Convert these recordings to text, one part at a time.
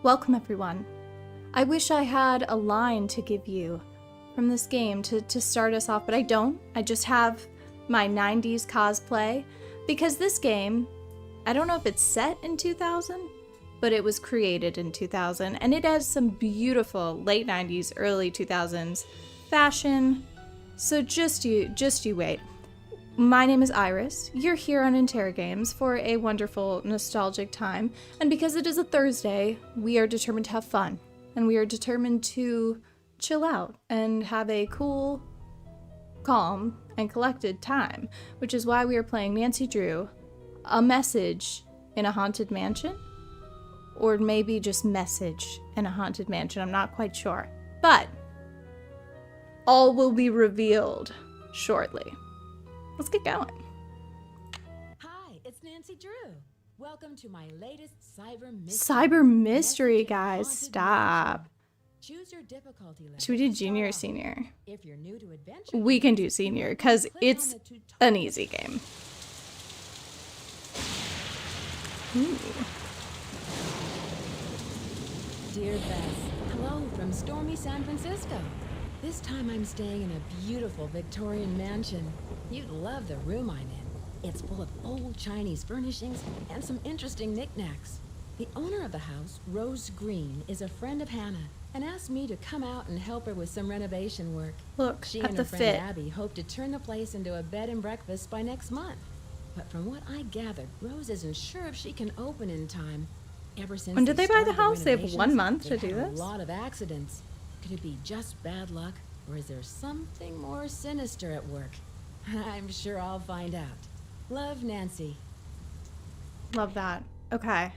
Welcome everyone. I wish I had a line to give you from this game to start us off, but I don't. I just have my 90s cosplay because this game, I don't know if it's set in 2000, but it was created in 2000 and it has some beautiful late 90s, early 2000s fashion. So just you wait. My name is Iris. You're here on Interrogames for a wonderful, nostalgic time. And because it is a Thursday, we are determined to have fun. And we are determined to chill out and have a cool, calm, and collected time. Which is why we are playing Nancy Drew, A Message in a Haunted Mansion. Or maybe just Message in a Haunted Mansion. I'm not quite sure. But all will be revealed shortly. Let's get going. Hi, it's Nancy Drew. Welcome to my latest Cyber mystery, guys. Stop. Choose your difficulty level. Should we do junior or senior? If you're new to adventure, We can do senior because it's an easy game. Ooh. Dear Bess, hello from stormy San Francisco. This time I'm staying in a beautiful Victorian mansion. You'd love the room I'm in. It's full of old Chinese furnishings and some interesting knickknacks. The owner of the house, Rose Green, is a friend of Hannah and asked me to come out and help her with some renovation work. Look She at and the her friend fit. Abby hope to turn the place into a bed and breakfast by next month. But from what I gathered, Rose isn't sure if she can open in time. Ever since When did they buy the started house? They have 1 renovations, month to they've do had this? A lot of accidents. Could it be just bad luck, or is there something more sinister at work? I'm sure I'll find out. Love, Nancy. Love that. Okay.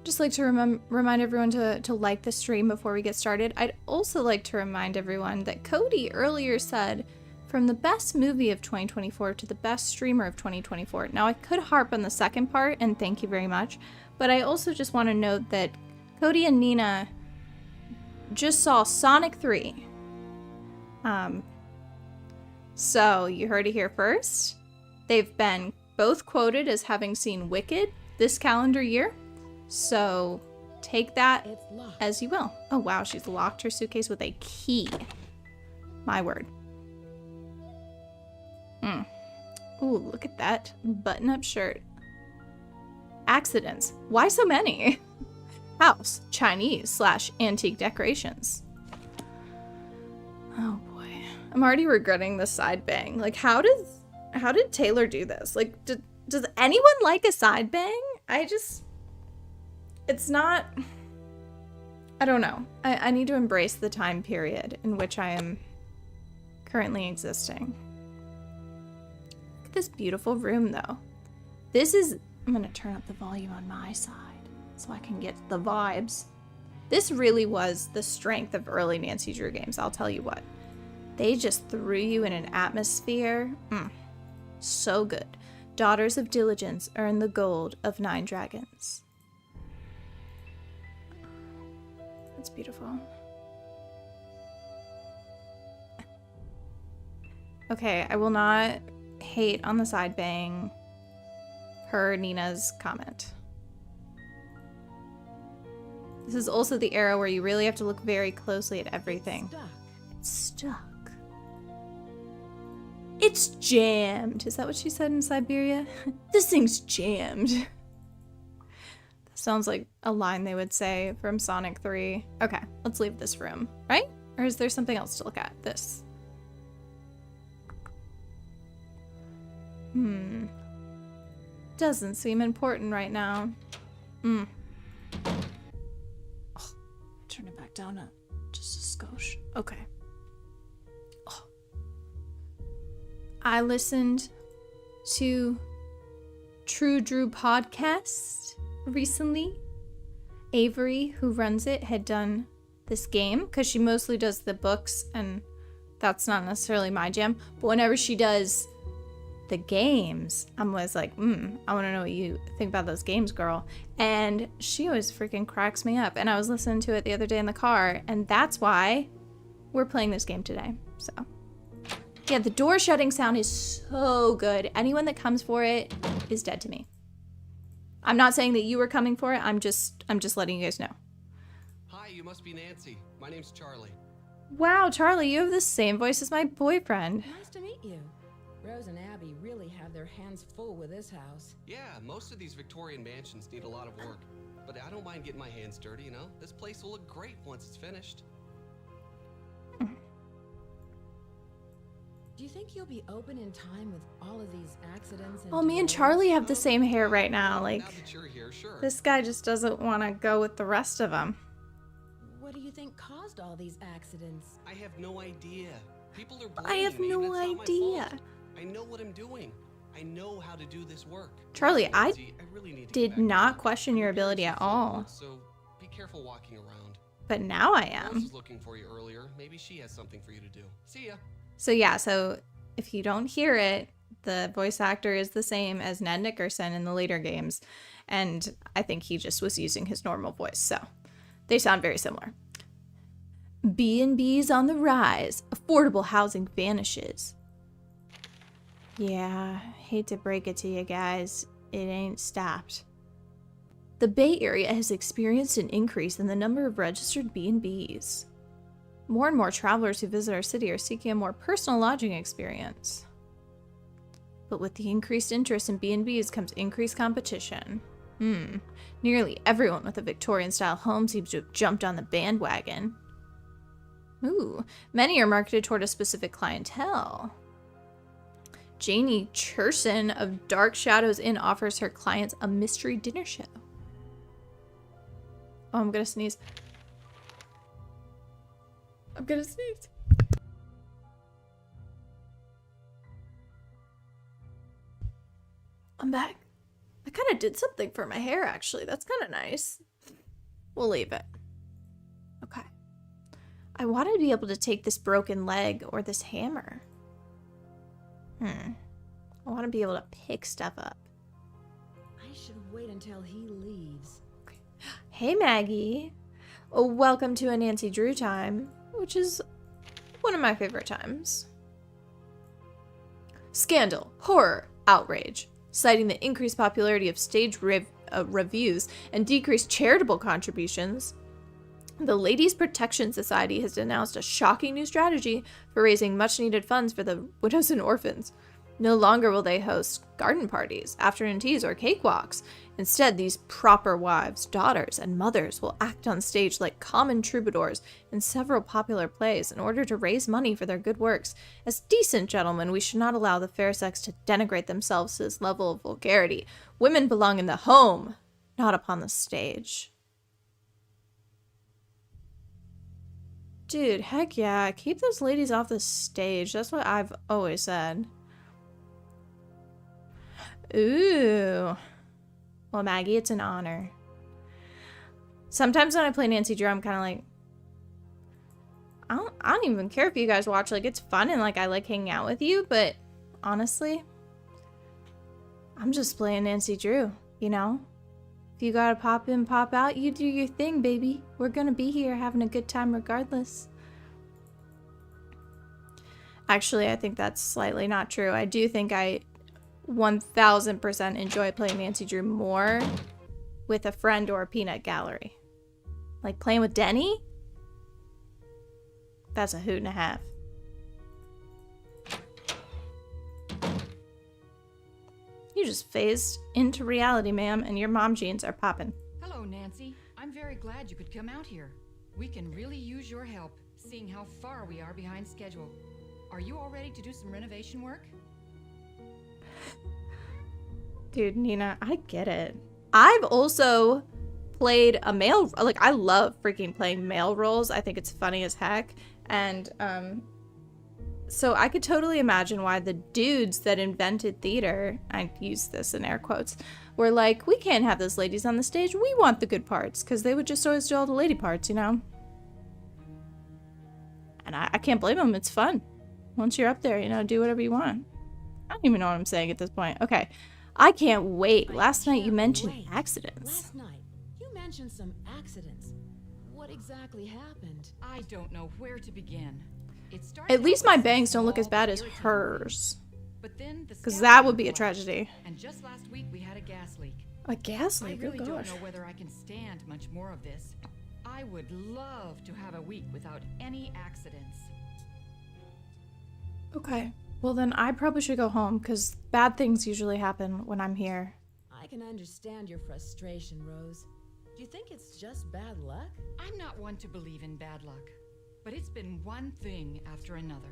Just like to remind everyone to like the stream before we get started. I'd also like to remind everyone that Cody earlier said from the best movie of 2024 to the best streamer of 2024. Now I could harp on the second part and thank you very much, but I also just want to note that Cody and Nina just saw Sonic 3. So you heard it here first. They've been both quoted as having seen Wicked this calendar year. So take that It's locked. as you will. Oh wow, she's locked her suitcase with a key. My word. Ooh, look at that button-up shirt. Accidents. Why so many? House, Chinese / antique decorations. Oh boy. I'm already regretting the side bang. Like, how did Taylor do this? Like, does anyone like a side bang? It's not, I don't know. I need to embrace the time period in which I am currently existing. Look at this beautiful room though. I'm gonna turn up the volume on my side so I can get the vibes. This really was the strength of early Nancy Drew games, I'll tell you what. They just threw you in an atmosphere. So good. Daughters of Diligence earn the gold of 9 dragons. That's beautiful. Okay, I will not hate on the side bang per Nina's comment. This is also the era where you really have to look very closely at everything. It's stuck. It's jammed. Is that what she said in Siberia? This thing's jammed. That sounds like a line they would say from Sonic 3. Okay, let's leave this room, right? Or is there something else to look at? This. Doesn't seem important right now. Oh, turn it back down just a skosh. Okay. I listened to True Drew podcast recently. Avery, who runs it, had done this game because she mostly does the books and that's not necessarily my jam. But whenever she does the games, I'm always like, I want to know what you think about those games, girl. And she always freaking cracks me up. And I was listening to it the other day in the car, and that's why we're playing this game today. So yeah, the door shutting sound is so good. Anyone that comes for it is dead to me. I'm not saying that you were coming for it. I'm just letting you guys know. Hi, you must be Nancy. My name's Charlie. Wow, Charlie, you have the same voice as my boyfriend. Nice to meet you. Rose and Abby really have their hands full with this house. Yeah, most of these Victorian mansions need a lot of work. But I don't mind getting my hands dirty, you know? This place will look great once it's finished. Do you think you'll be open in time with all of these accidents? Well, me and delays? Charlie have the same hair right now. Like, Now that you're here, sure. this guy just doesn't want to go with the rest of them. What do you think caused all these accidents? I have no idea. People are I have blaming me, no but it's not my idea. fault. I know what I'm doing. I know how to do this work. Charlie, I Nancy, really need to get did back to not work. question your ability at all. So be careful walking around. But now I Rose am. was looking for you earlier. Maybe she has something for you to do. See ya. So yeah, so if you don't hear it, the voice actor is the same as Ned Nickerson in the later games. And I think he just was using his normal voice. So they sound very similar. B&B's on the rise. Affordable housing vanishes. Yeah, hate to break it to you guys. It ain't stopped. The Bay Area has experienced an increase in the number of registered B&Bs. More and more travelers who visit our city are seeking a more personal lodging experience. But with the increased interest in B&Bs comes increased competition. Nearly everyone with a Victorian-style home seems to have jumped on the bandwagon. Ooh, many are marketed toward a specific clientele. Janie Cherson of Dark Shadows Inn offers her clients a mystery dinner show. Oh, I'm gonna sneeze. I'm gonna sneeze. I'm back. I kind of did something for my hair, actually. That's kind of nice. We'll leave it. Okay. I wanted to be able to take this broken leg or this hammer. I want to be able to pick stuff up. I should wait until he leaves. Hey, Maggie. Oh, welcome to a Nancy Drew time, which is one of my favorite times. Scandal, horror, outrage. Citing the increased popularity of stage reviews and decreased charitable contributions, the Ladies Protection Society has announced a shocking new strategy for raising much-needed funds for the widows and orphans. No longer will they host garden parties, afternoon teas, or cakewalks. Instead, these proper wives, daughters, and mothers will act on stage like common troubadours in several popular plays in order to raise money for their good works. As decent gentlemen, we should not allow the fair sex to denigrate themselves to this level of vulgarity. Women belong in the home, not upon the stage. Dude, heck yeah. Keep those ladies off the stage. That's what I've always said. Ooh. Well, Maggie, it's an honor. Sometimes when I play Nancy Drew, I'm kind of like, I don't even care if you guys watch. Like, it's fun and, like, I like hanging out with you. But, honestly, I'm just playing Nancy Drew, you know? If you gotta pop in, pop out, you do your thing, baby. We're gonna be here having a good time regardless. Actually, I think that's slightly not true. I do think I 1000% enjoy playing Nancy Drew more with a friend or a peanut gallery. Like playing with Denny? That's a hoot and a half. You just phased into reality, ma'am, and your mom jeans are popping. Hello, Nancy. I'm very glad you could come out here. We can really use your help, seeing how far we are behind schedule. Are you all ready to do some renovation work? Dude, Nina, I get it. I've also played a male, like, I love freaking playing male roles. I think it's funny as heck. And, so I could totally imagine why the dudes that invented theater, I use this in air quotes, were like, we can't have those ladies on the stage. We want the good parts, because they would just always do all the lady parts, you know? And I can't blame them. It's fun. Once you're up there, you know, do whatever you want. I don't even know what I'm saying at this point. Okay. I can't wait. Last night you mentioned accidents. Last night, you mentioned some accidents. What exactly happened? I don't know where to begin. It started At least out my with bangs don't look as small, bad as irritating hers. but then the Because scaffolding that would be a collapsed, tragedy. And just last week we had a gas leak. A gas I leak, really oh don't gosh. know whether I can stand much more of this. I would love to have a week without any accidents. Okay. Well, then I probably should go home, because bad things usually happen when I'm here. I can understand your frustration, Rose. Do you think it's just bad luck? I'm not one to believe in bad luck, but it's been one thing after another.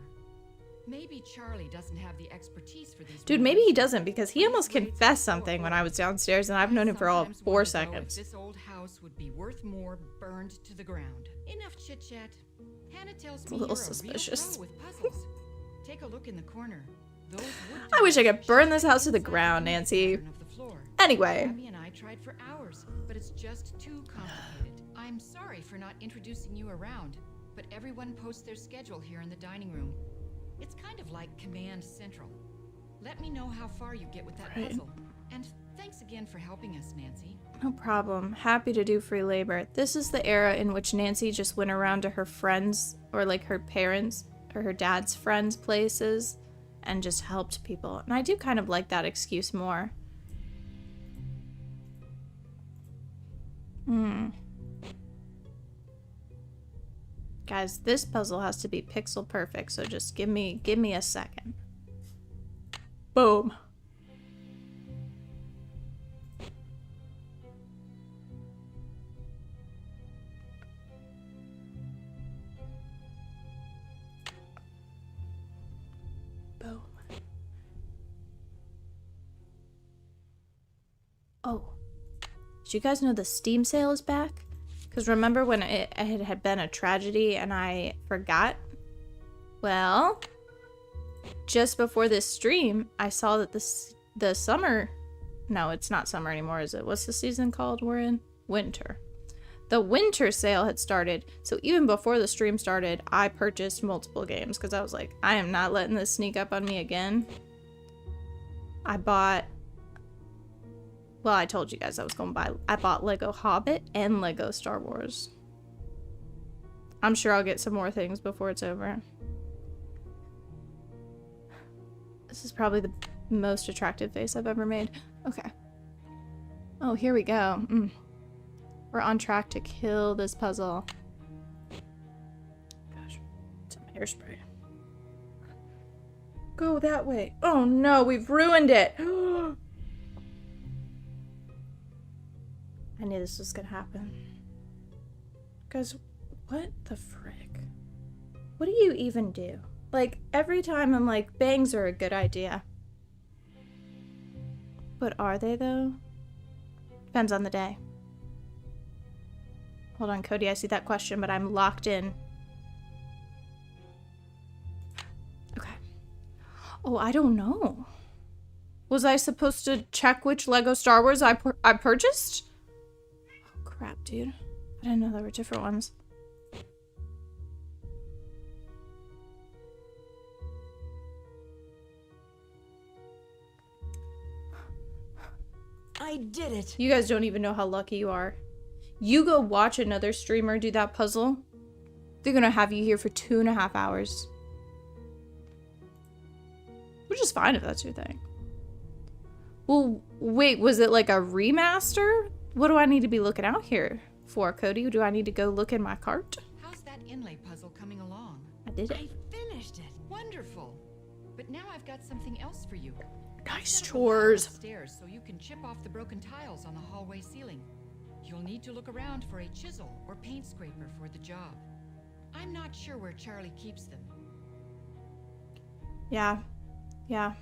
Maybe Charlie doesn't have the expertise for these. Dude, maybe he renovations, doesn't, because he but almost his grades confessed are something when poor. I was downstairs, and I've known him for all Sometimes 4 wonder, though, seconds. if this old house would be worth more burned to the ground. Enough chit chat. Hannah tells me a little you're suspicious. a real pro with puzzles. Take a look in the corner. Those wood I wish I could tiles burn this show house to the inside ground, inner Nancy. pattern of the floor. Anyway. Abby and I tried for hours, but it's just too complicated. I'm sorry for not introducing you around, but everyone posts their schedule here in the dining room. It's kind of like Command Central. Let me know how far you get with that Right. puzzle. And thanks again for helping us, Nancy. No problem. Happy to do free labor. This is the era in which Nancy just went around to her friends, or like her parents, or her dad's friends' places, and just helped people. And I do kind of like that excuse more. Guys, this puzzle has to be pixel perfect, so just give me a second. Boom. Boom. Oh. Did you guys know the Steam sale is back? Because remember when it had been a tragedy and I forgot? Well, just before this stream, I saw that the summer... No, it's not summer anymore, is it? What's the season called we're in? Winter. The winter sale had started, so even before the stream started, I purchased multiple games because I was like, I am not letting this sneak up on me again. I bought... Well, I told you guys I was going to buy... I bought Lego Hobbit and Lego Star Wars. I'm sure I'll get some more things before it's over. This is probably the most attractive face I've ever made. Okay. Oh, here we go. We're on track to kill this puzzle. Gosh, some hairspray. Go that way. Oh no, we've ruined it. I knew this was gonna happen. Guys, what the frick? What do you even do? Like, every time I'm like, bangs are a good idea. But are they, though? Depends on the day. Hold on, Cody, I see that question, but I'm locked in. Okay. Oh, I don't know. Was I supposed to check which Lego Star Wars I purchased? Oh, crap, dude. I didn't know there were different ones. I did it! You guys don't even know how lucky you are. You go watch another streamer do that puzzle, they're gonna have you here for 2.5 hours. Which is fine if that's your thing. Well, wait, was it like a remaster? What do I need to be looking out here for, Cody? Do I need to go look in my cart? How's that inlay puzzle coming along? I did it. I finished it! Wonderful. But now I've got something else for you. Nice Set up a ladder chores. upstairs so you can chip off the broken tiles on the hallway ceiling. You'll need to look around for a chisel or paint scraper for the job. I'm not sure where Charlie keeps them. Yeah. Yeah.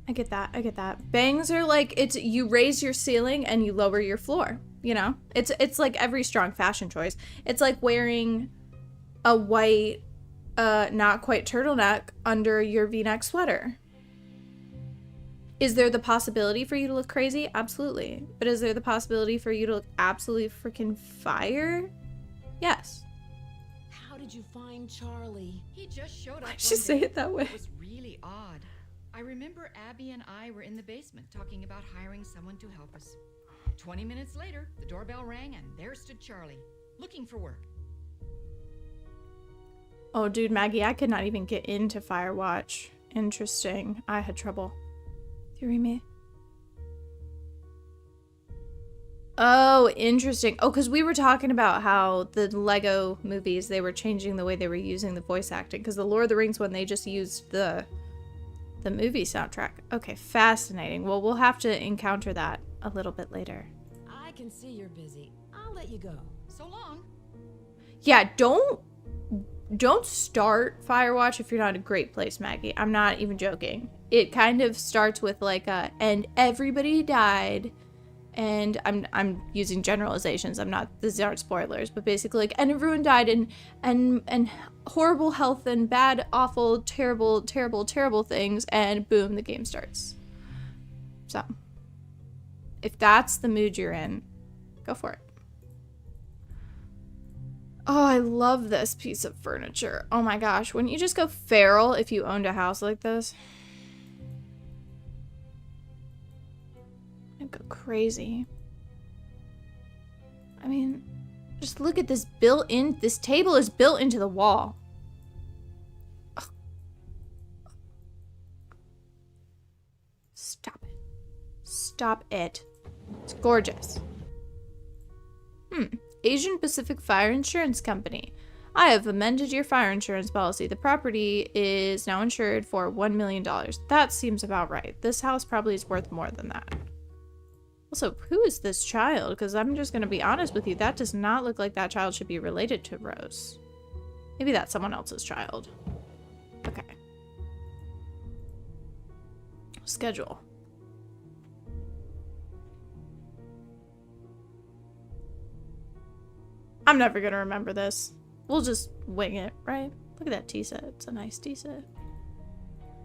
I get that. I get that. Bangs are like, it's you raise your ceiling and you lower your floor, you know? It's like every strong fashion choice. It's like wearing a white not quite turtleneck under your V-neck sweater. Is there the possibility for you to look crazy? Absolutely. But is there the possibility for you to look absolutely freaking fire? Yes. How did you find Charlie? He just showed up. Why'd one you say day. it that way? It was really odd. I remember Abby and I were in the basement talking about hiring someone to help us. 20 minutes later, the doorbell rang and there stood Charlie, looking for work. Oh, dude, Maggie, I could not even get into Firewatch. Interesting. I had trouble. Do you read me? Oh, interesting. Oh, because we were talking about how the Lego movies, they were changing the way they were using the voice acting. Because the Lord of the Rings one, they just used the movie soundtrack. Okay, fascinating. Well, we'll have to encounter that a little bit later. I can see you're busy. I'll let you go. So long. Yeah, don't start Firewatch if you're not in a great place, Maggie. I'm not even joking. It kind of starts with like a, and everybody died, and I'm using generalizations. These aren't spoilers, but basically like, and everyone died, and horrible health and bad, awful, terrible, terrible, terrible things, and boom, the game starts. So, if that's the mood you're in, go for it. Oh, I love this piece of furniture. Oh my gosh, wouldn't you just go feral if you owned a house like this? I'd go crazy. I mean, just look at this this table is built into the wall. Ugh. Stop it. Stop it. It's gorgeous. Asian Pacific Fire Insurance Company. I have amended your fire insurance policy. The property is now insured for $1 million. That seems about right. This house probably is worth more than that. Also, who is this child? Because I'm just going to be honest with you. That does not look like that child should be related to Rose. Maybe that's someone else's child. Okay. Schedule. I'm never going to remember this. We'll just wing it, right? Look at that tea set. It's a nice tea set.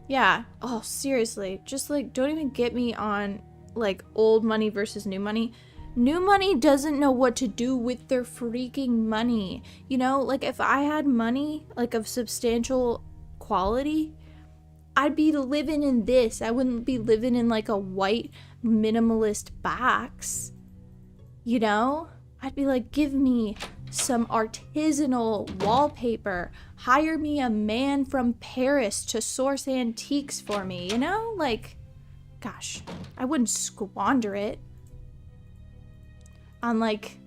Yeah. Oh, seriously. Just, like, don't even get me on, like, old money versus new money. New money doesn't know what to do with their freaking money. You know, like, if I had money, like, of substantial quality, I'd be living in this. I wouldn't be living in, like, a white minimalist box. You know? I'd be like, give me some artisanal wallpaper. Hire me a man from Paris to source antiques for me, you know? Like, gosh, I wouldn't squander it on, like,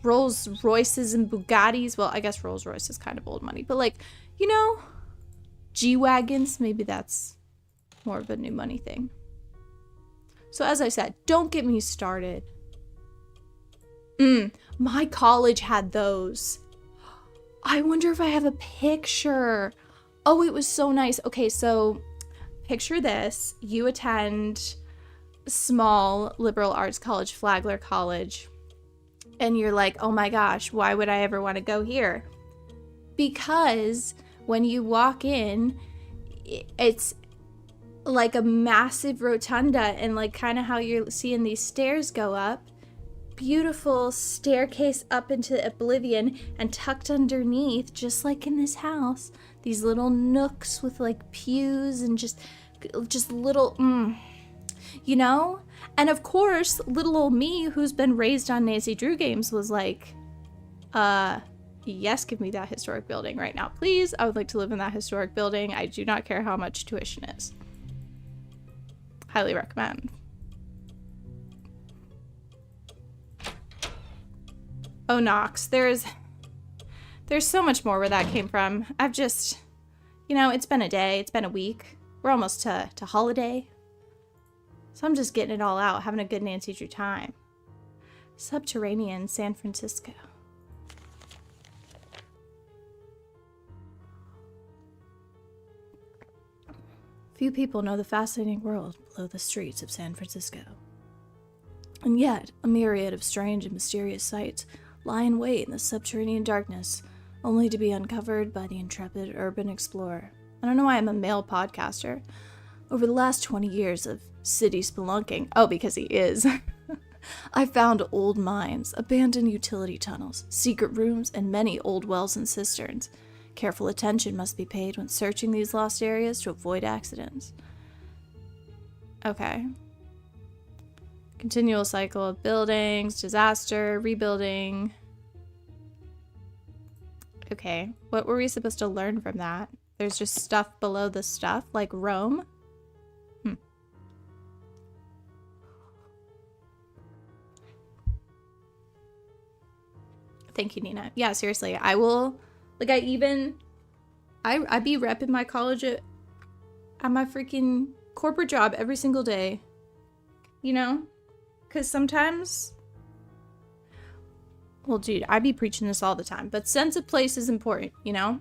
Rolls Royces and Bugattis. Well, I guess Rolls Royce is kind of old money, but, like, you know, G-Wagons, maybe that's more of a new money thing. So as I said, don't get me started. My college had those. I wonder if I have a picture. Oh, it was so nice. Okay, so picture this. You attend small liberal arts college, Flagler College, and you're like, oh my gosh, why would I ever want to go here? Because when you walk in, it's like a massive rotunda, and like kind of how you're seeing these stairs go up. Beautiful staircase up into oblivion, and tucked underneath, just like in this house, these little nooks with like pews and just little, you know? And of course, little old me, who's been raised on Nancy Drew games, was like, yes, give me that historic building right now, please. I would like to live in that historic building. I do not care how much tuition is. Highly recommend. Oh, Knox, there's so much more where that came from. I've just, you know, it's been a day, it's been a week. We're almost to holiday. So I'm just getting it all out, having a good Nancy Drew time. Subterranean San Francisco. Few people know the fascinating world below the streets of San Francisco. And yet, a myriad of strange and mysterious sights lie in wait in the subterranean darkness, only to be uncovered by the intrepid urban explorer. I don't know why I'm a male podcaster. Over the last 20 years of city spelunking, oh, because he is, I found old mines, abandoned utility tunnels, secret rooms, and many old wells and cisterns. Careful attention must be paid when searching these lost areas to avoid accidents. Okay. Continual cycle of buildings, disaster, rebuilding. Okay, what were we supposed to learn from that? There's just stuff below the stuff, like Rome? Thank you, Nina. Yeah, seriously. I will, like, I be repping my college at my freaking corporate job every single day. You know? Because sometimes, well, dude, I be preaching this all the time, but sense of place is important, you know?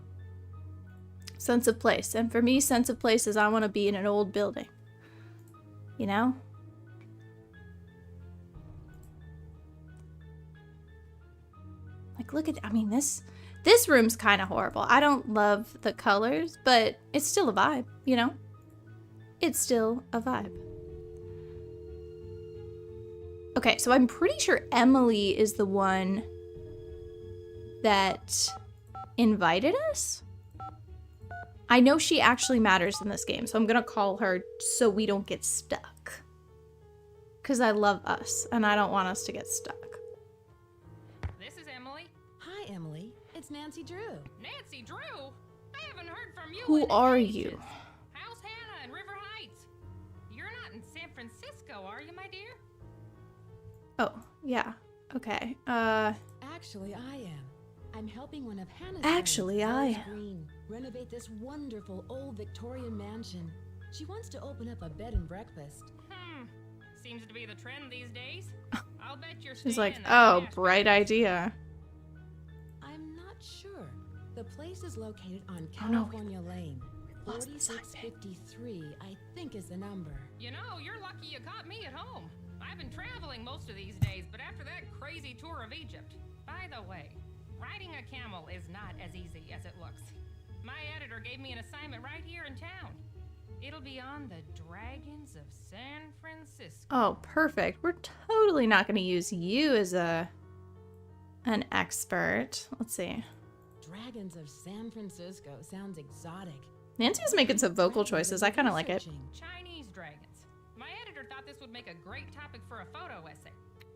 Sense of place. And for me, sense of place is I want to be in an old building. You know? Like, look at, I mean, this room's kind of horrible. I don't love the colors, but it's still a vibe, you know? It's still a vibe. Okay, so I'm pretty sure Emily is the one that invited us. I know she actually matters in this game, so I'm gonna call her so we don't get stuck. Because I love us, and I don't want us to get stuck. This is Emily. Hi, Emily. It's Nancy Drew. Nancy Drew? I haven't heard from you. Who in are ages. you? How's Hannah in River Heights? You're not in San Francisco, are you, my dear? Oh, yeah. Okay. Actually, I am. I'm helping one of Hannah's Actually, friends, I Lois am. Green, renovate this wonderful old Victorian mansion. She wants to open up a bed and breakfast. Seems to be the trend these days. I'll bet you're She's staying like, in the oh, Nash bright Place." idea. I'm not sure. The place is located on Oh, no. California Lane. Lost the sign pin. 4653, I think is the number. You know, you're lucky you caught me at home. I've been traveling most of these days, but after that crazy tour of Egypt. By the way, riding a camel is not as easy as it looks. My editor gave me an assignment right here in town. It'll be on the Dragons of San Francisco. Oh, perfect. We're totally not going to use you as an expert. Let's see. Dragons of San Francisco sounds exotic. Nancy's making some vocal Dragons choices. of I kind of like it. researching. Chinese dragons. My editor thought this would make a great topic for a photo essay.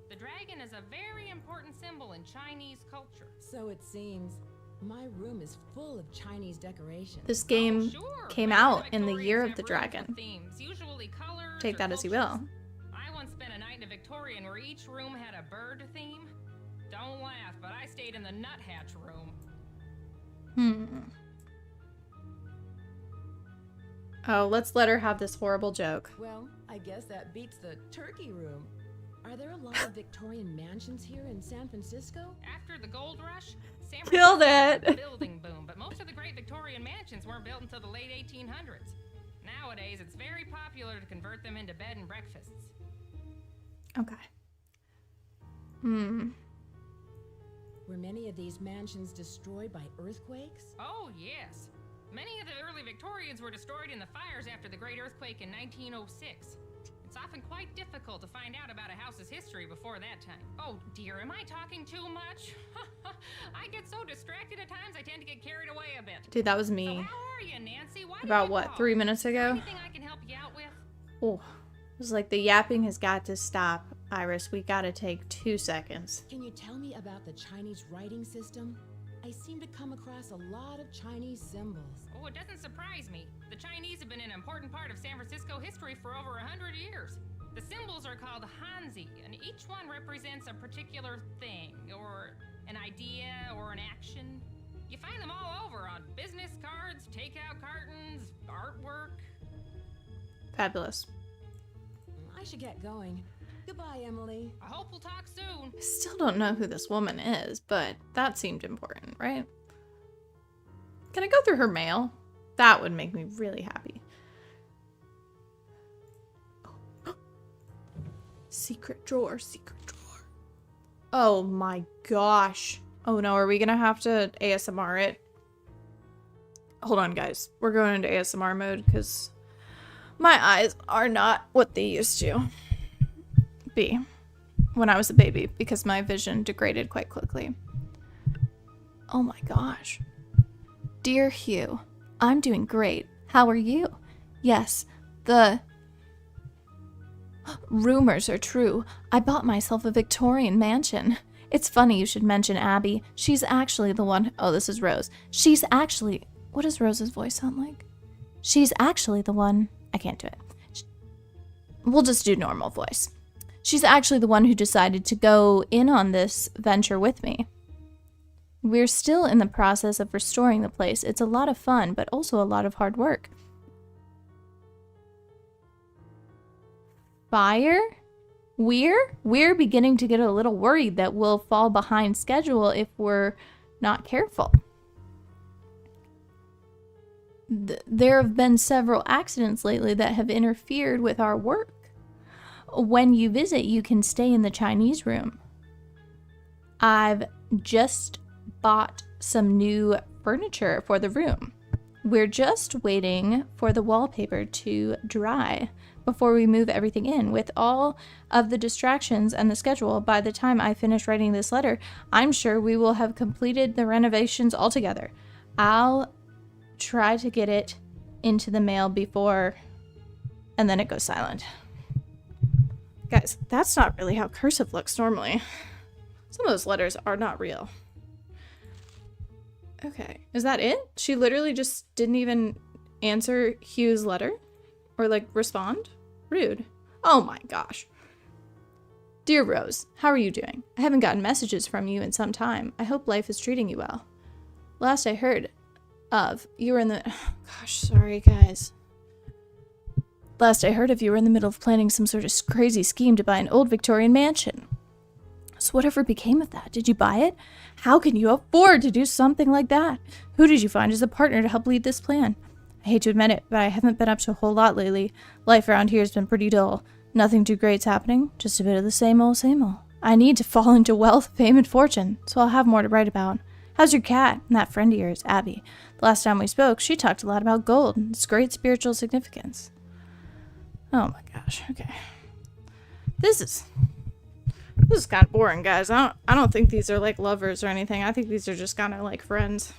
The dragon is a very important symbol in Chinese culture. So it seems. My room is full of Chinese decorations. This game Oh, sure. came Many out in the Victorians year of have the rooms dragon. with themes, usually colors Take or that as you cultures. will. I once spent a night in a Victorian where each room had a bird theme. Don't laugh, but I stayed in the nuthatch room. Oh, let's let her have this horrible joke. Well, I guess that beats the turkey room. Are there a lot of Victorian mansions here in San Francisco? After the gold rush, San Killed Francisco had it. a building boom, but most of the great Victorian mansions weren't built until the late 1800s. Nowadays, it's very popular to convert them into bed and breakfasts. Okay. Were many of these mansions destroyed by earthquakes? Oh, yes. Many of the early Victorians were destroyed in the fires after the Great Earthquake in 1906. It's often quite difficult to find out about a house's history before that time. Oh dear, am I talking too much? I get so distracted at times I tend to get carried away a bit. Dude, that was So me. how are you, Nancy? Why did About you what, call? 3 minutes Is there ago? anything I can help you out with? Oh, it was like the yapping has got to stop. Iris, we gotta take 2 seconds. Can you tell me about the Chinese writing system? I seem to come across a lot of Chinese symbols. Oh, it doesn't surprise me. The Chinese have been an important part of San Francisco history for over 100 years. The symbols are called Hanzi, and each one represents a particular thing, or an idea, or an action. You find them all over on business cards, takeout cartons, artwork. Fabulous. I should get going. Goodbye, Emily. I hope we'll talk soon. I still don't know who this woman is, but that seemed important, right? Can I go through her mail? That would make me really happy. Secret drawer, secret drawer. Oh my gosh. Oh no, are we gonna have to ASMR it? Hold on, guys. We're going into ASMR mode because my eyes are not what they used to be when I was a baby because my vision degraded quite quickly. Oh my gosh. Dear Hugh, I'm doing great. How are you? Yes, the rumors are true. I bought myself a Victorian mansion. It's funny you should mention Abby. She's actually the one. Oh, this is Rose. She's actually. What does Rose's voice sound like? She's actually the one. I can't do it. We'll just do normal voice. She's actually the one who decided to go in on this venture with me. We're still in the process of restoring the place. It's a lot of fun, but also a lot of hard work. Fire? We're beginning to get a little worried that we'll fall behind schedule if we're not careful. There have been several accidents lately that have interfered with our work. When you visit, you can stay in the Chinese room. I've just bought some new furniture for the room. We're just waiting for the wallpaper to dry before we move everything in. With all of the distractions and the schedule, by the time I finish writing this letter, I'm sure we will have completed the renovations altogether. I'll try to get it into the mail before, and then it goes silent. Guys, that's not really how cursive looks normally. Some of those letters are not real. Okay, is that it? She literally just didn't even answer Hugh's letter? Or like respond? Rude. Oh my gosh. Dear Rose, how are you doing? I haven't gotten messages from you in some time. I hope life is treating you well. Last I heard of, you were in the... Gosh, sorry guys. Last I heard of, you were in the middle of planning some sort of crazy scheme to buy an old Victorian mansion. So whatever became of that? Did you buy it? How can you afford to do something like that? Who did you find as a partner to help lead this plan? I hate to admit it, but I haven't been up to a whole lot lately. Life around here has been pretty dull. Nothing too great's happening. Just a bit of the same old, same old. I need to fall into wealth, fame, and fortune, so I'll have more to write about. How's your cat and that friend of yours, Abby? The last time we spoke, she talked a lot about gold and its great spiritual significance. Oh my gosh, okay. This is kind of boring, guys. I don't think these are like lovers or anything. I think these are just kind of like friends.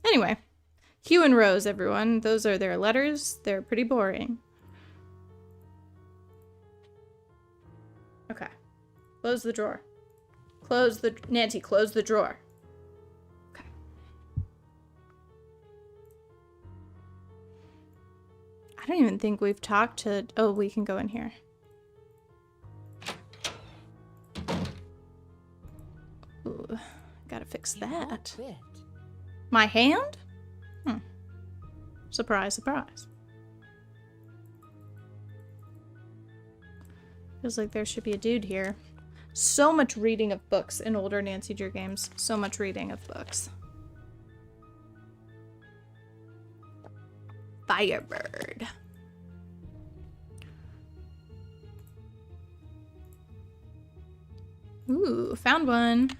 Anyway, Hugh and Rose, everyone. Those are their letters. They're pretty boring. Okay. Close the drawer. Nancy, close the drawer. Okay. I don't even think we've talked to... Oh, we can go in here. Ooh, gotta fix that. My hand? Surprise, surprise. Feels like there should be a dude here. So much reading of books in older Nancy Drew games. So much reading of books. Firebird. Ooh, found one.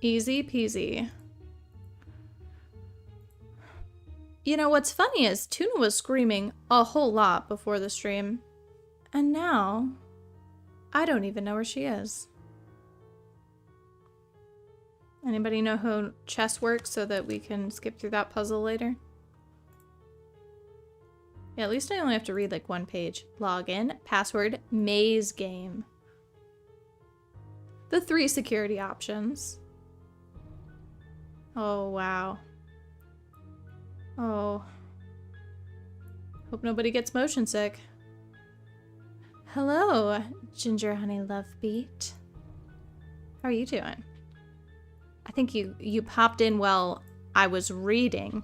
Easy peasy. You know, what's funny is Tuna was screaming a whole lot before the stream. And now, I don't even know where she is. Anybody know how chess works so that we can skip through that puzzle later? Yeah, at least I only have to read like one page. Login, password, maze game. The 3 security options. Oh, wow. Oh. Hope nobody gets motion sick. Hello, Ginger Honey Love Beat. How are you doing? I think you popped in while I was reading.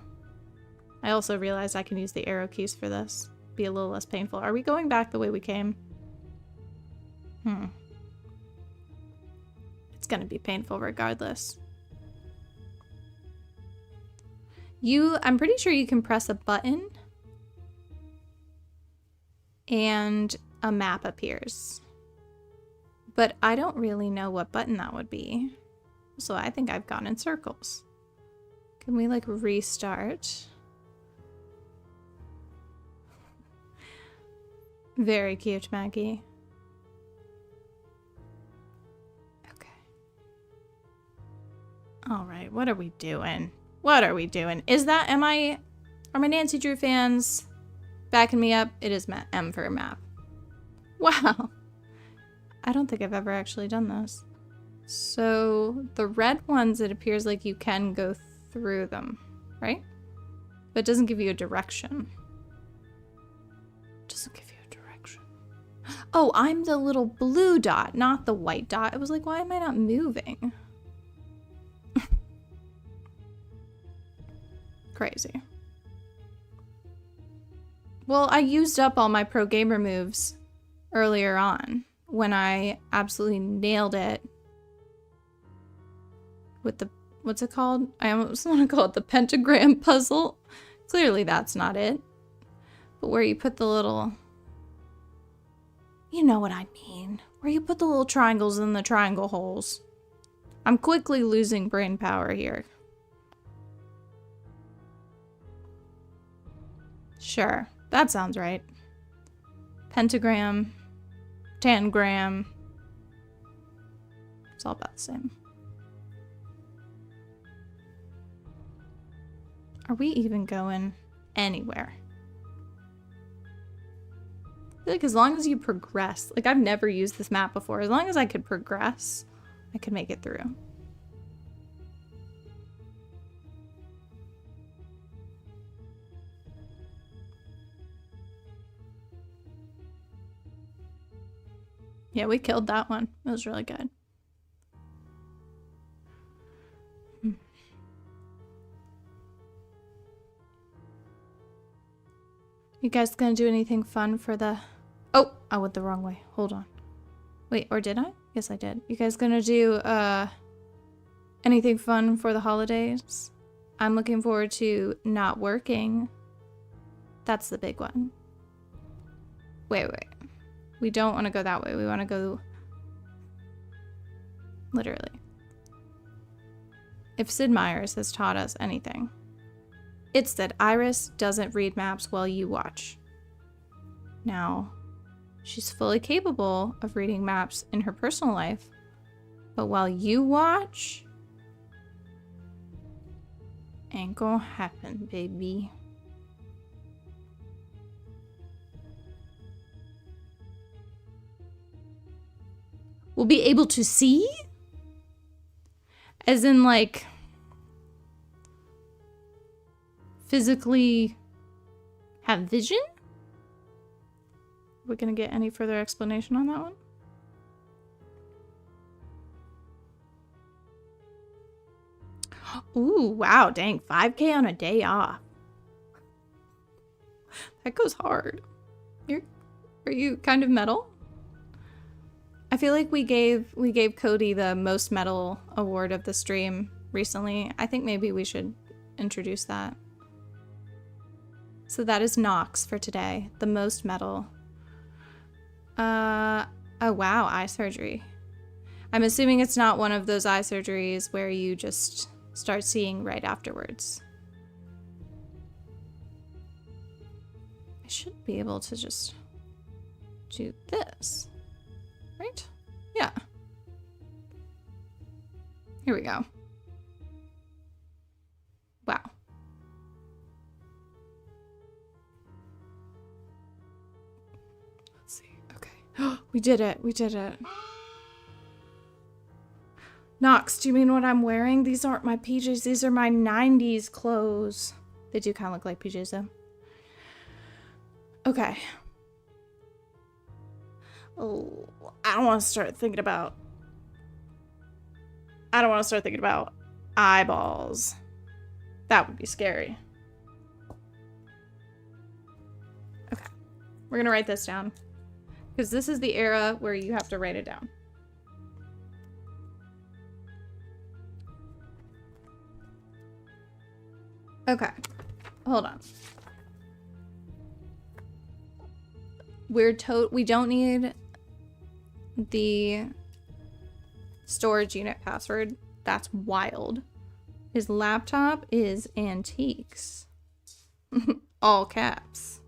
I also realized I can use the arrow keys for this. Be a little less painful. Are we going back the way we came? It's gonna be painful regardless. I'm pretty sure you can press a button and a map appears. But I don't really know what button that would be. So I think I've gone in circles. Can we like restart? Very cute, Maggie. Okay. All right, what are we doing? What are we doing? Are my Nancy Drew fans backing me up? It is M for map. Wow. I don't think I've ever actually done this. So the red ones, it appears like you can go through them, right? But it doesn't give you a direction. It doesn't give you a direction. Oh, I'm the little blue dot, not the white dot. I was like, why am I not moving? Crazy. Well, I used up all my pro gamer moves earlier on when I absolutely nailed it with the, what's it called? I almost want to call it the pentagram puzzle. Clearly that's not it. But where you put the little, you know what I mean. Where you put the little triangles in the triangle holes. I'm quickly losing brain power here. Sure, that sounds right. Pentagram, tangram. It's all about the same. Are we even going anywhere? I feel like as long as you progress, like I've never used this map before, as long as I could progress, I could make it through. Yeah, we killed that one. It was really good. You guys gonna do anything fun for the... Oh, I went the wrong way. Hold on. Wait, or did I? Yes, I did. You guys gonna do anything fun for the holidays? I'm looking forward to not working. That's the big one. Wait. We don't want to go that way. We want to go... Literally. If Sid Meier's has taught us anything, it's that Iris doesn't read maps while you watch. Now, she's fully capable of reading maps in her personal life, but while you watch, ain't gonna happen, baby. We'll be able to see? As in, like, physically have vision? Are we gonna get any further explanation on that one? Ooh, wow, dang, 5K on a day off. That goes hard. Are you kind of metal? I feel like we gave Cody the most metal award of the stream recently. I think maybe we should introduce that. So that is Nox for today, the most metal. Oh wow, eye surgery. I'm assuming it's not one of those eye surgeries where you just start seeing right afterwards. I should be able to just do this. Right? Yeah. Here we go. Wow. Let's see. Okay. We did it. We did it. Nox, do you mean what I'm wearing? These aren't my PJs. These are my 90s clothes. They do kind of look like PJs though. Okay. Oh, I don't want to start thinking about eyeballs. That would be scary. Okay. We're going to write this down. Because this is the era where you have to write it down. Okay. Hold on. We don't need the storage unit password. That's wild. His laptop is antiques. All caps.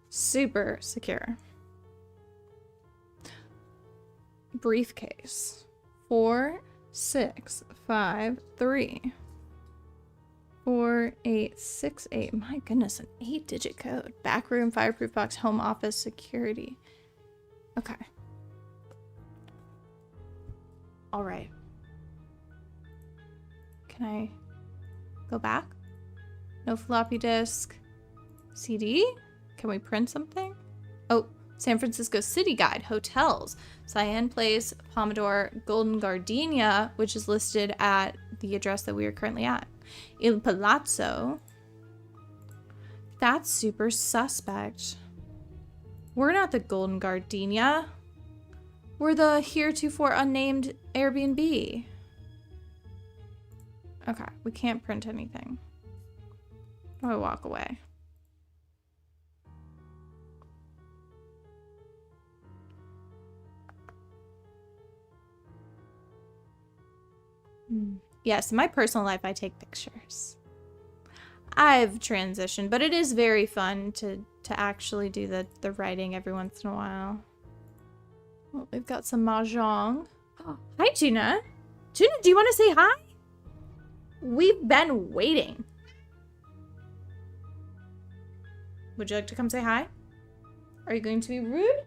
Super secure. Briefcase. 4653. 4868. My goodness, an 8-digit code. Backroom, fireproof box, home office, security. Okay. All right. Can I go back? No floppy disk. CD? Can we print something? Oh, San Francisco City Guide, hotels, Cyan Place, Pomodoro, Golden Gardenia, which is listed at the address that we are currently at. Il Palazzo. That's super suspect. We're not the Golden Gardenia. We're the heretofore unnamed Airbnb. Okay, we can't print anything. How do I walk away? Yes, in my personal life, I take pictures. I've transitioned, but it is very fun to actually do the writing every once in a while. Well, we've got some mahjong. Oh, hi, Tuna. Tuna, do you want to say hi? We've been waiting. Would you like to come say hi? Are you going to be rude?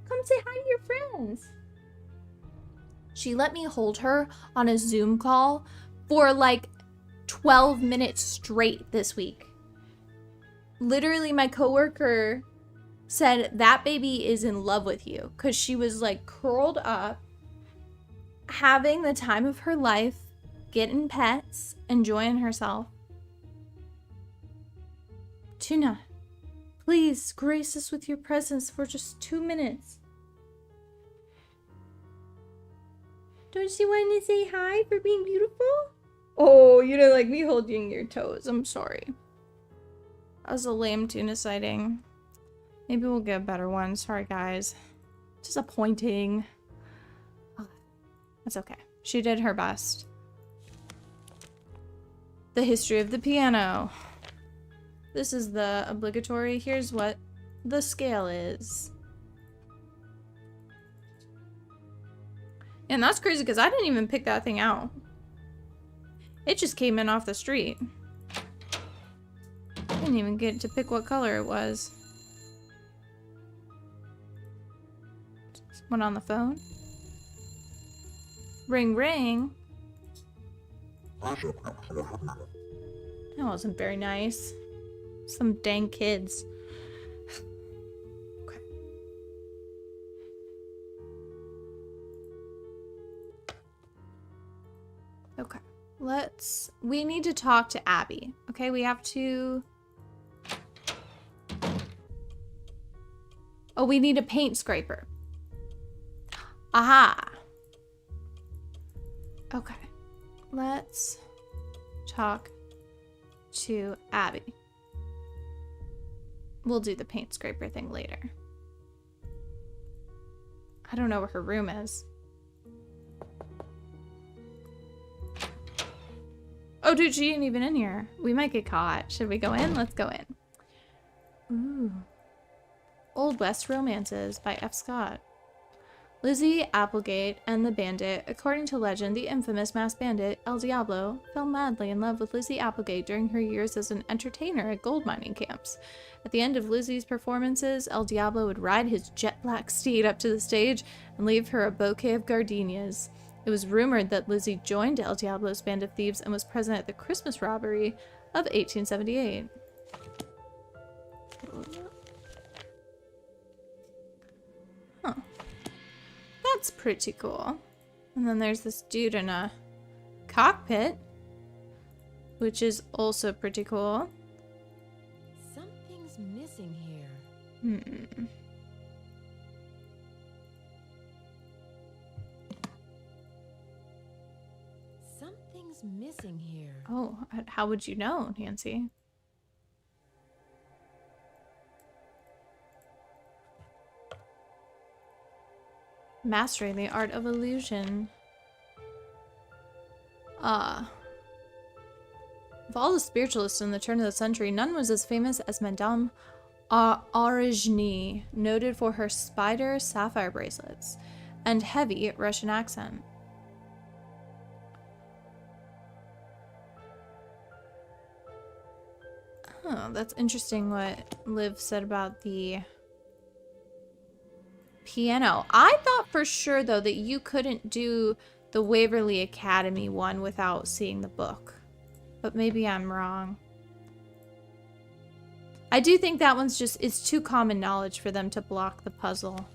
Come say hi to your friends. She let me hold her on a Zoom call for like 12 minutes straight this week. Literally, my coworker said that baby is in love with you because she was like curled up, having the time of her life, getting pets, enjoying herself. Tuna, please grace us with your presence for just 2 minutes. Don't you want to say hi for being beautiful? Oh, you don't like me holding your toes. I'm sorry. That was a lame Tuna sighting. Maybe we'll get a better one. Sorry, guys. Disappointing. Oh, that's okay. She did her best. The history of the piano. This is the obligatory. Here's what the scale is. And that's crazy because I didn't even pick that thing out. It just came in off the street. I didn't even get to pick what color it was. Someone on the phone? Ring, ring. That wasn't very nice. Some dang kids. Okay. Okay. We need to talk to Abby. Okay, we have to... Oh, we need a paint scraper. Aha! Okay. Let's talk to Abby. We'll do the paint scraper thing later. I don't know where her room is. Oh, dude, she ain't even in here. We might get caught. Should we go in? Let's go in. Ooh. Old West Romances by F. Scott. Lizzie Applegate and the Bandit. According to legend, the infamous masked bandit, El Diablo, fell madly in love with Lizzie Applegate during her years as an entertainer at gold mining camps. At the end of Lizzie's performances, El Diablo would ride his jet-black steed up to the stage and leave her a bouquet of gardenias. It was rumored that Lizzie joined El Diablo's band of thieves and was present at the Christmas robbery of 1878. Huh. That's pretty cool. And then there's this dude in a cockpit, which is also pretty cool. Something's missing here. Something's missing here. Oh, how would you know, Nancy? Mastering the art of illusion. Of all the spiritualists in the turn of the century, none was as famous as Madame Origny, noted for her spider sapphire bracelets and heavy Russian accent. Oh, that's interesting what Liv said about the piano. I thought for sure, though, that you couldn't do the Waverly Academy one without seeing the book. But maybe I'm wrong. I do think that one's just, it's too common knowledge for them to block the puzzle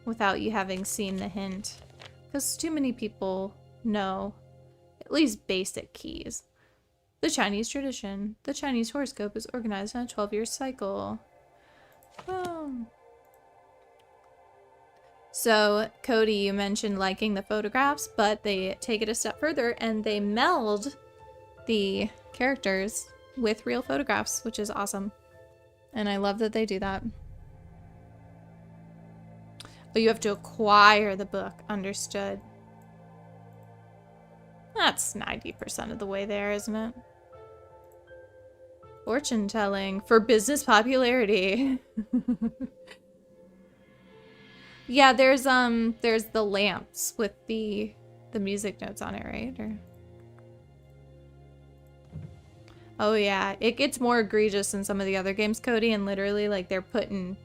without you having seen the hint. Because too many people know at least basic keys. The Chinese tradition. The Chinese horoscope is organized on a 12-year cycle. Oh. So, Cody, you mentioned liking the photographs, but they take it a step further and they meld the characters with real photographs, which is awesome. And I love that they do that. But you have to acquire the book. Understood. That's 90% of the way there, isn't it? Fortune telling for business popularity. Yeah, there's the lamps with the music notes on it, right? Or... Oh yeah, it gets more egregious in some of the other games, Cody, and literally like they're putting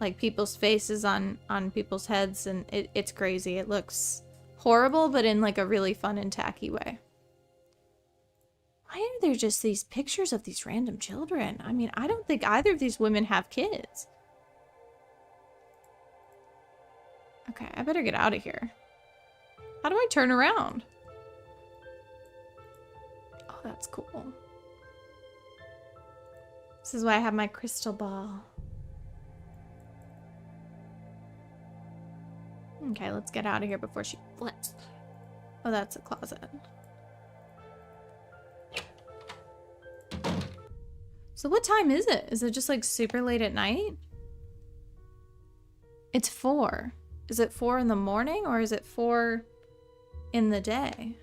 like people's faces on people's heads, and it's crazy. It looks horrible, but in like a really fun and tacky way. Why are there just these pictures of these random children? I mean, I don't think either of these women have kids. Okay, I better get out of here. How do I turn around? Oh, that's cool. This is why I have my crystal ball. Okay, let's get out of here before she flips. Oh, that's a closet. So what time is it? Is it just like super late at night? It's 4. Is it 4 in the morning or is it 4 in the day?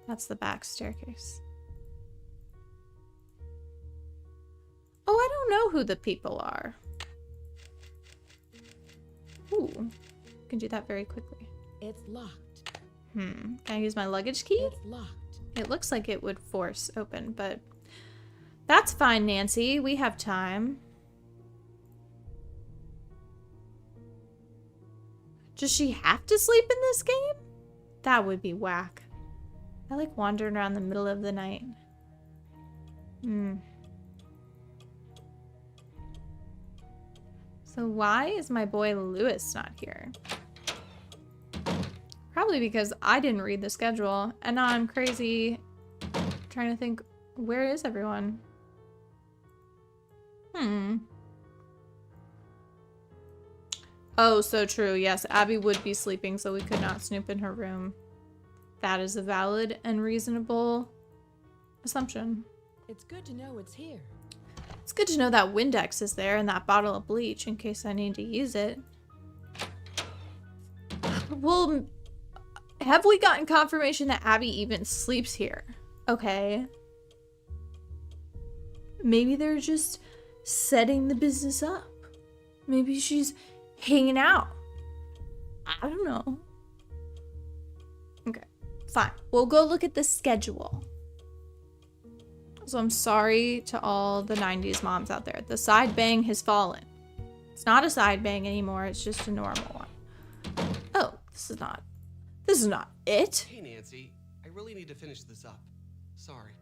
That's the back staircase. Oh, I don't know who the people are. Ooh, I can do that very quickly. It's locked. Can I use my luggage key? It's locked. It looks like it would force open, but that's fine, Nancy. We have time. Does she have to sleep in this game? That would be whack. I like wandering around the middle of the night. So why is my boy Lewis not here? Probably because I didn't read the schedule, and now I'm crazy trying to think, where is everyone? Oh, so true. Yes, Abby would be sleeping, so we could not snoop in her room. That is a valid and reasonable assumption. It's good to know it's here. It's good to know that Windex is there and that bottle of bleach in case I need to use it. Well, have we gotten confirmation that Abby even sleeps here? Okay. Maybe they're just setting the business up. Maybe she's hanging out. I don't know. Okay, fine. We'll go look at the schedule. So I'm sorry to all the 90s moms out there. The side bang has fallen. It's not a side bang anymore. It's just a normal one. Oh, this is not it. Hey, Nancy. I really need to finish this up. Sorry.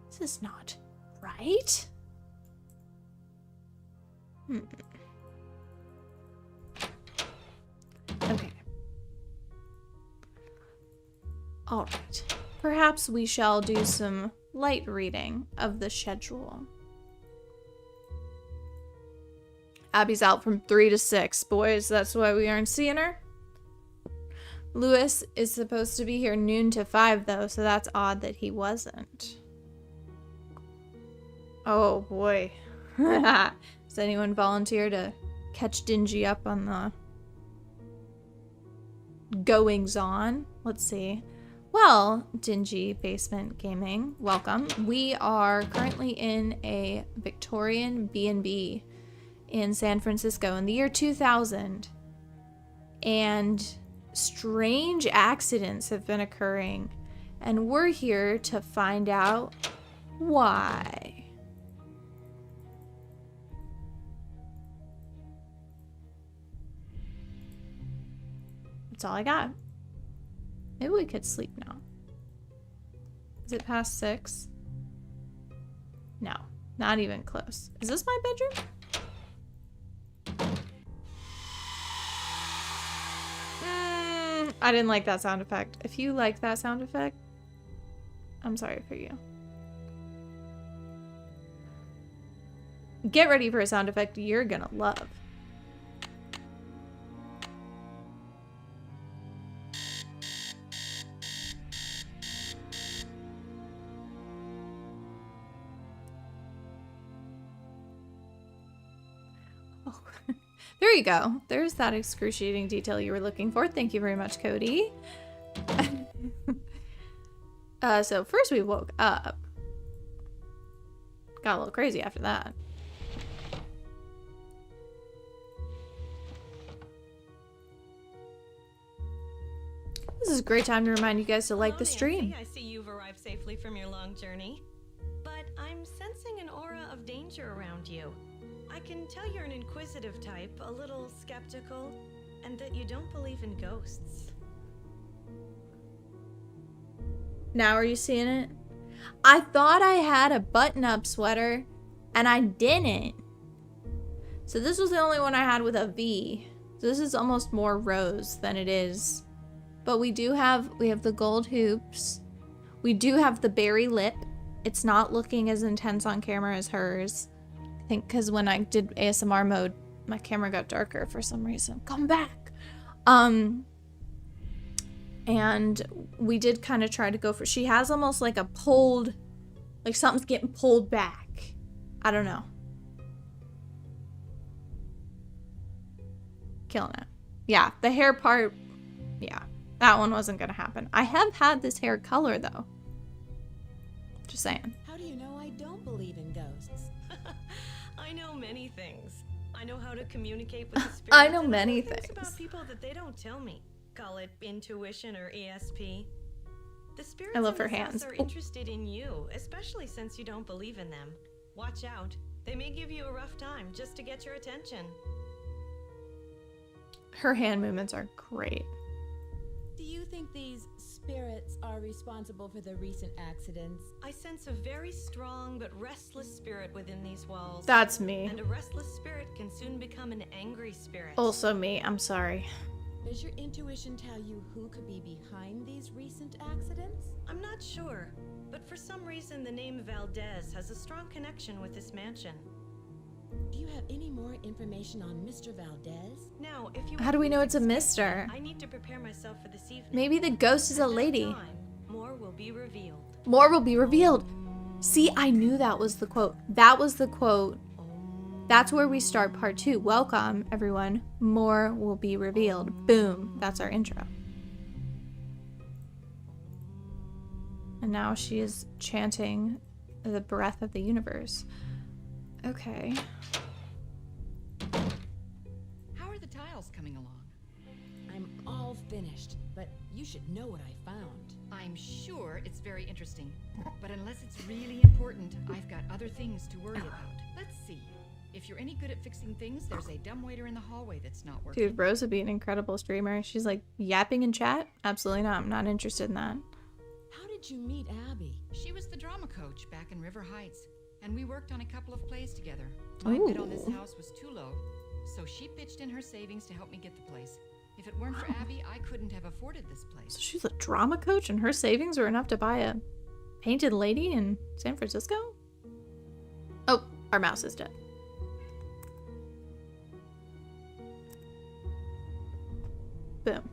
This is not right. Okay. All right. Perhaps we shall do some light reading of the schedule. Abby's out from 3 to 6, boys. That's why we aren't seeing her. Lewis is supposed to be here noon to 5, though, so that's odd that he wasn't. Oh, boy. Does anyone volunteer to catch Dingy up on the goings-on? Let's see. Well, Dingy Basement Gaming, welcome. We are currently in a Victorian B&B in San Francisco in the year 2000. And strange accidents have been occurring. And we're here to find out why. That's all I got. Maybe we could sleep now. Is it past 6? No. Not even close. Is this my bedroom? I didn't like that sound effect. If you like that sound effect, I'm sorry for you. Get ready for a sound effect you're gonna love. Oh. There you go. There's that excruciating detail you were looking for. Thank you very much, Cody. So first we woke up. Got a little crazy after that. This is a great time to remind you guys to like the stream. Nancy, I see you've arrived safely from your long journey. But I'm sensing an aura of danger around you. I can tell you're an inquisitive type, a little skeptical, and that you don't believe in ghosts. Now are you seeing it? I thought I had a button-up sweater, and I didn't. So this was the only one I had with a V. So this is almost more rose than it is. But we have the gold hoops. We do have the berry lip. It's not looking as intense on camera as hers. I think because when I did ASMR mode, my camera got darker for some reason. Come back. And we did kind of try to go for, she has almost like a pulled, like something's getting pulled back. I don't know. Killing it. Yeah, the hair part, yeah, that one wasn't gonna happen. I have had this hair color though. Just saying. How do you know I don't believe in ghosts? I know many things. I know how to communicate with the spirits. I know and many things things. about people that they don't tell me. Call it intuition or ESP. The spirits I love in her this hands. house are Oh. interested in you, especially since you don't believe in them. Watch out. They may give you a rough time just to get your attention. Her hand movements are great. Do you think these spirits are responsible for the recent accidents? I sense a very strong but restless spirit within these walls. That's me. And a restless spirit can soon become an angry spirit. Also me, I'm sorry. Does your intuition tell you who could be behind these recent accidents? I'm not sure, but for some reason the name Valdez has a strong connection with this mansion. Do you have any more information on Mr. Valdez? Now, if you How do we know it's a excuse me, mister? I need to prepare myself for this evening. Maybe the ghost is a At that lady. time, more will be revealed. More will be revealed. See, I knew that was the quote. That was the quote. That's where we start part 2. Welcome, everyone. More will be revealed. Boom. That's our intro. And now she is chanting the breath of the universe. Okay. How are the tiles coming along? I'm all finished, but you should know what I found. I'm sure it's very interesting, but unless it's really important, I've got other things to worry about. Let's see. If you're any good at fixing things, there's a dumbwaiter in the hallway that's not working. Dude, Rose would be an incredible streamer. She's like yapping in chat? Absolutely not. I'm not interested in that. How did you meet Abby? She was the drama coach back in River Heights, and we worked on a couple of plays together. My bid on this Ooh. house was too low, so she pitched in her savings to help me get the place. If it weren't for Abby, I couldn't have afforded this place. So she's a drama coach and her savings were enough to buy a painted lady in San Francisco? Oh, our mouse is dead. Boom.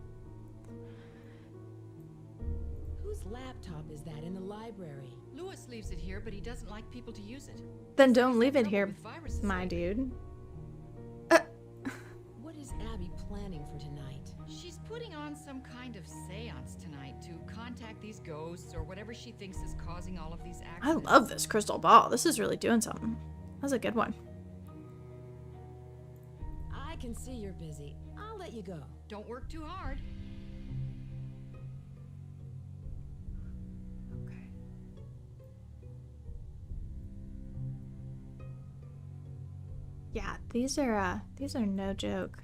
Whose laptop is that in the library? Lewis leaves it here, but he doesn't like people to use it. Then Says don't he's leave had it trouble here, with viruses my lately. dude. What is Abby planning for tonight? She's putting on some kind of seance tonight to contact these ghosts or whatever she thinks is causing all of these I accidents. love this crystal ball. This is really doing something. That's a good one. I can see you're busy. I'll let you go. Don't work too hard. Okay. Yeah, these are no joke.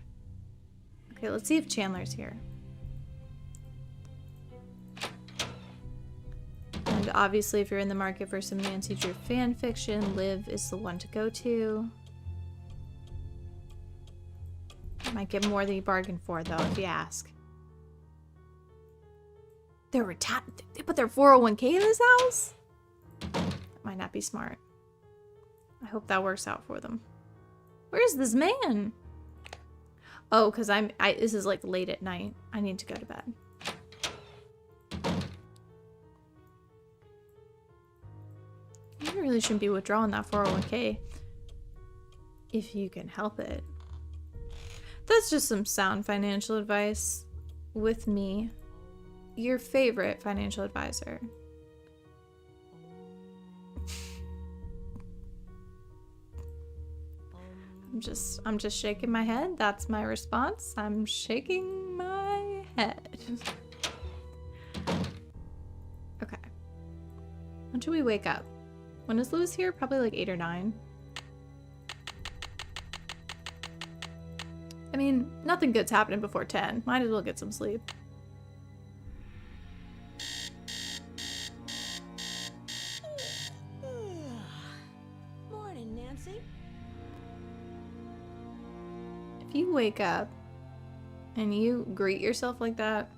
Okay, let's see if Chandler's here. And And obviously, if you're in the market for some Nancy Drew fan fiction, Liv is the one to go to. Might get more than you bargained for, though, if you ask. They put their 401k in this house? That might not be smart. I hope that works out for them. Where's this man? Oh, because this is like late at night. I need to go to bed. You really shouldn't be withdrawing that 401k if you can help it. That's just some sound financial advice with me, your favorite financial advisor. I'm just shaking my head. That's my response. I'm shaking my head. Okay. When should we wake up? When is Lewis here? Probably like 8 or 9. I mean, nothing good's happening before 10. Might as well get some sleep. Morning, Nancy. If you wake up and you greet yourself like that,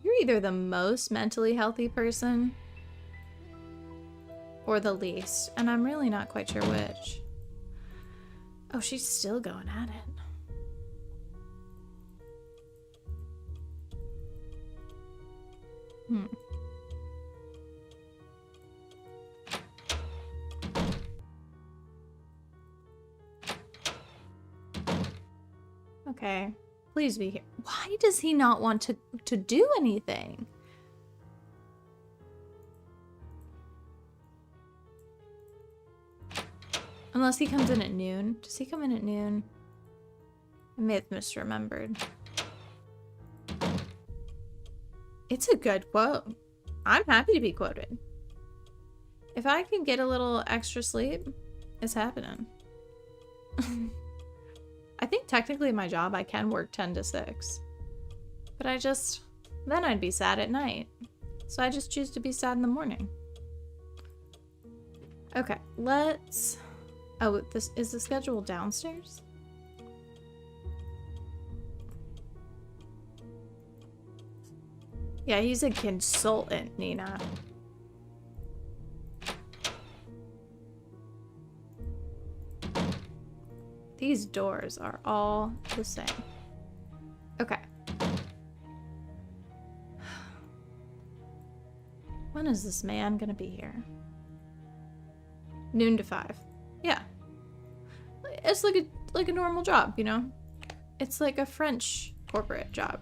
you're either the most mentally healthy person or the least, and I'm really not quite sure which. Oh, she's still going at it. Okay, please be here. Why does he not want to do anything? Unless he comes in at noon. Does he come in at noon? I may have misremembered. It's a good quote. I'm happy to be quoted. If I can get a little extra sleep, it's happening. I think technically my job, I can work 10 to 6. But then I'd be sad at night. So I just choose to be sad in the morning. Okay, oh, this is the schedule downstairs? Yeah, he's a consultant, Nina. These doors are all the same. Okay. When is this man gonna be here? Noon to 5. Yeah. It's like a normal job, you know? It's like a French corporate job.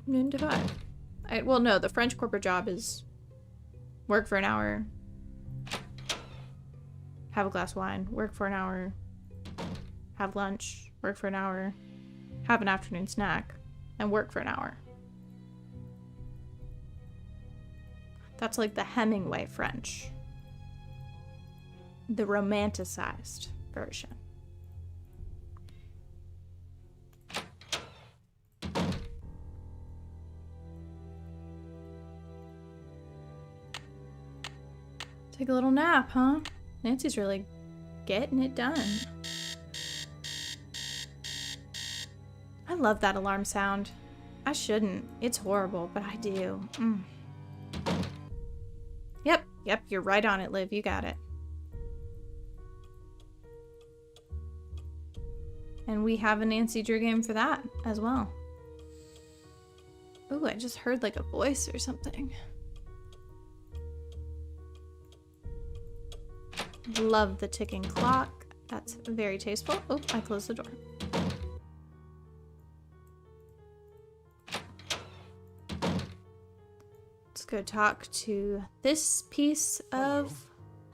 Noon to 5. Well, no, the French corporate job is work for an hour, have a glass of wine, work for an hour, have lunch, work for an hour, have an afternoon snack, and work for an hour. That's like the Hemingway French. The romanticized version. Take a little nap, huh? Nancy's really getting it done. I love that alarm sound. I shouldn't. It's horrible, but I do. Yep, you're right on it, Liv. You got it. And we have a Nancy Drew game for that as well. Ooh, I just heard like a voice or something. Love the ticking clock. That's very tasteful. Oh, I closed the door. Let's go talk to this piece of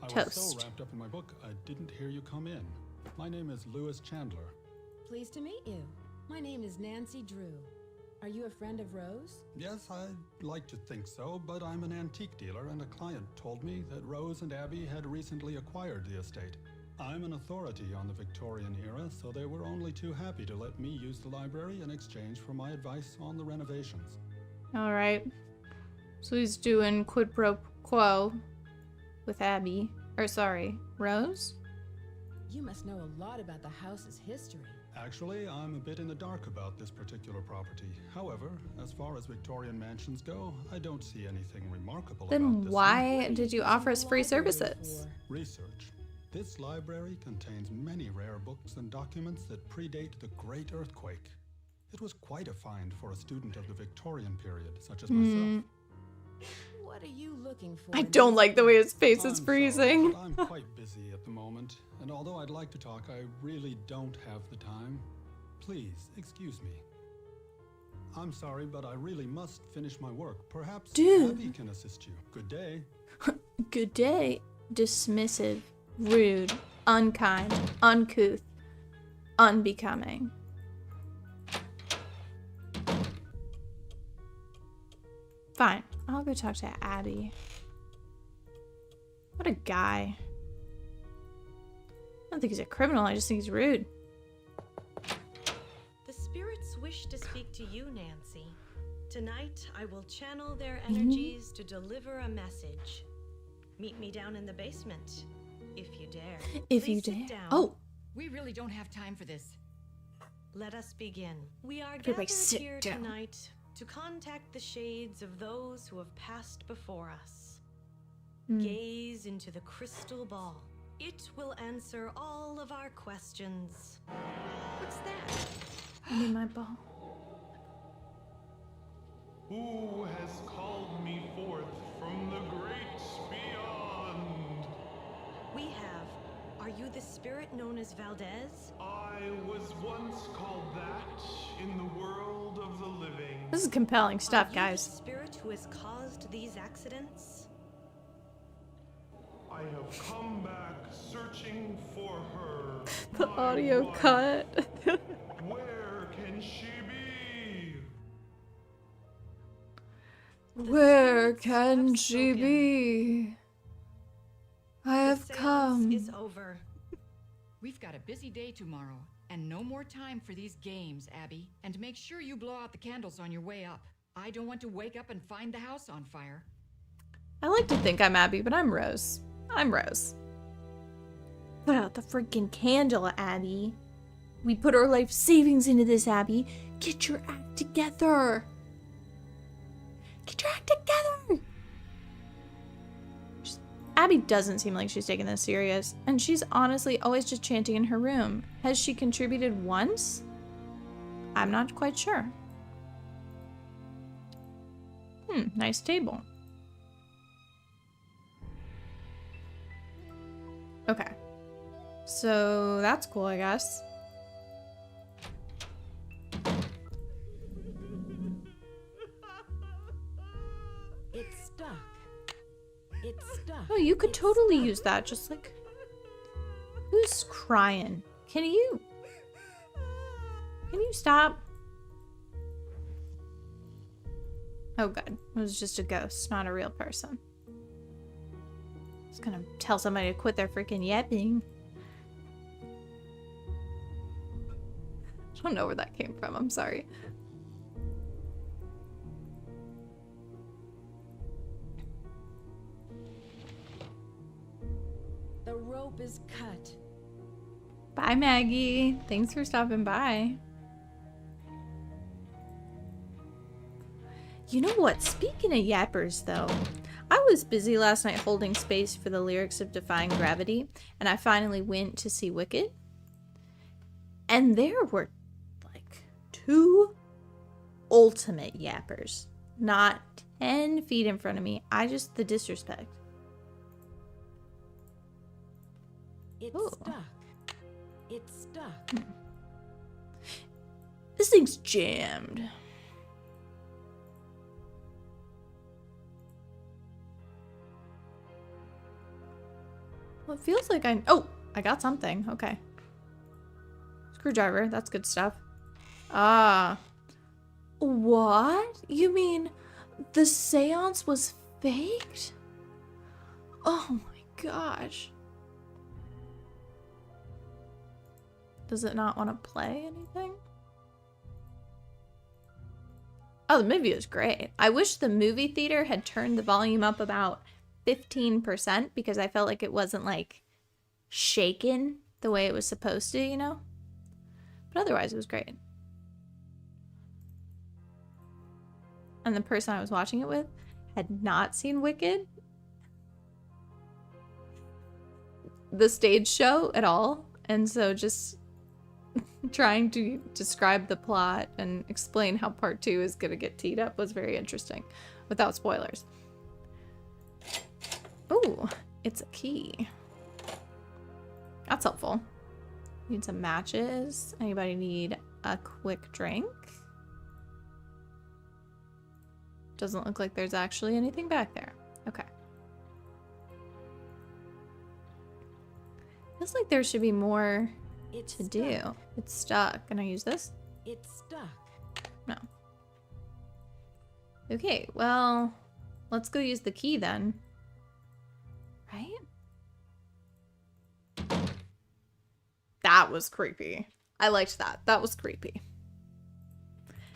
toast. I was so wrapped up in my book, I didn't hear you come in. My name is Lewis Chandler. Pleased to meet you. My name is Nancy Drew. Are you a friend of Rose? Yes, I'd like to think so, but I'm an antique dealer, and a client told me that Rose and Abby had recently acquired the estate. I'm an authority on the Victorian era, so they were only too happy to let me use the library in exchange for my advice on the renovations. All right. So he's doing quid pro quo with Abby. Or sorry, Rose? You must know a lot about the house's history. Actually, I'm a bit in the dark about this particular property. However, as far as Victorian mansions go, I don't see anything remarkable about Then this one. why did you offer us free services? Research. This library contains many rare books and documents that predate the Great Earthquake. It was quite a find for a student of the Victorian period, such as myself. What are you looking for? I don't like the way his face is I'm freezing. sorry, but I'm quite busy at the moment, and although I'd like to talk, I really don't have the time. Please, excuse me. I'm sorry, but I really must finish my work. Perhaps Dude. Abby can assist you. Good day. Good day. Dismissive, rude, unkind, uncouth, unbecoming. Fine, I'll go talk to Abby. What a guy. I don't think he's a criminal, I just think he's rude. The spirits wish to speak to you, Nancy. Tonight, I will channel their energies to deliver a message. Meet me down in the basement, if you dare. If Please you sit dare. down. Oh, We really don't have time for this. Let us begin. We are Everybody gathered sit here down. tonight to contact the shades of those who have passed before us. Gaze into the crystal ball. It will answer all of our questions. What's that? I need my ball. Who has called me forth from the great beyond? We have. Are you the spirit known as Valdez? I was once called that in the world of the living. This is compelling stuff, Are you guys. the spirit who has caused these accidents? I have come back searching for her. The my audio wife. cut. Where can she be? Where spirits can have she spoken. be? I The have seance come. is over. We've got a busy day tomorrow, and no more time for these games, Abby. And make sure you blow out the candles on your way up. I don't want to wake up and find the house on fire. I like to think I'm Abby, but I'm Rose. I'm Rose. Put out the freaking candle, Abby. We put our life savings into this, Abby. Get your act together. Get your act together. Abby doesn't seem like she's taking this serious, and she's honestly always just chanting in her room. Has she contributed once? I'm not quite sure. Nice table. Okay. So that's cool, I guess. It's stuck. It's stuck. Oh, you could It's totally stuck. use that. Just like, who's crying? Can you stop? Oh, good. It was just a ghost, not a real person. I was gonna tell somebody to quit their freaking yapping. I don't know where that came from. I'm sorry. The rope is cut. Bye, Maggie. Thanks for stopping by. You know what? Speaking of yappers, though, I was busy last night holding space for the lyrics of Defying Gravity, and I finally went to see Wicked. And there were, like, 2 ultimate yappers. Not 10 feet in front of me. The disrespect. It's Ooh. stuck. It's stuck. This thing's jammed. Well, it feels like oh, I got something. Okay. Screwdriver. That's good stuff. Ah. What? You mean the seance was faked? Oh my gosh. Does it not want to play anything? Oh, the movie was great. I wish the movie theater had turned the volume up about 15% because I felt like it wasn't like shaken the way it was supposed to, you know? But otherwise, it was great. And the person I was watching it with had not seen Wicked, the stage show, at all. And so just trying to describe the plot and explain how part 2 is going to get teed up was very interesting without spoilers. Oh, it's a key. That's helpful. Need some matches. Anybody need a quick drink? Doesn't look like there's actually anything back there. Okay. Feels like there should be more to do. It's stuck. Can I use this? It's stuck. No. Okay, well, let's go use the key then. Right? That was creepy. I liked that. That was creepy.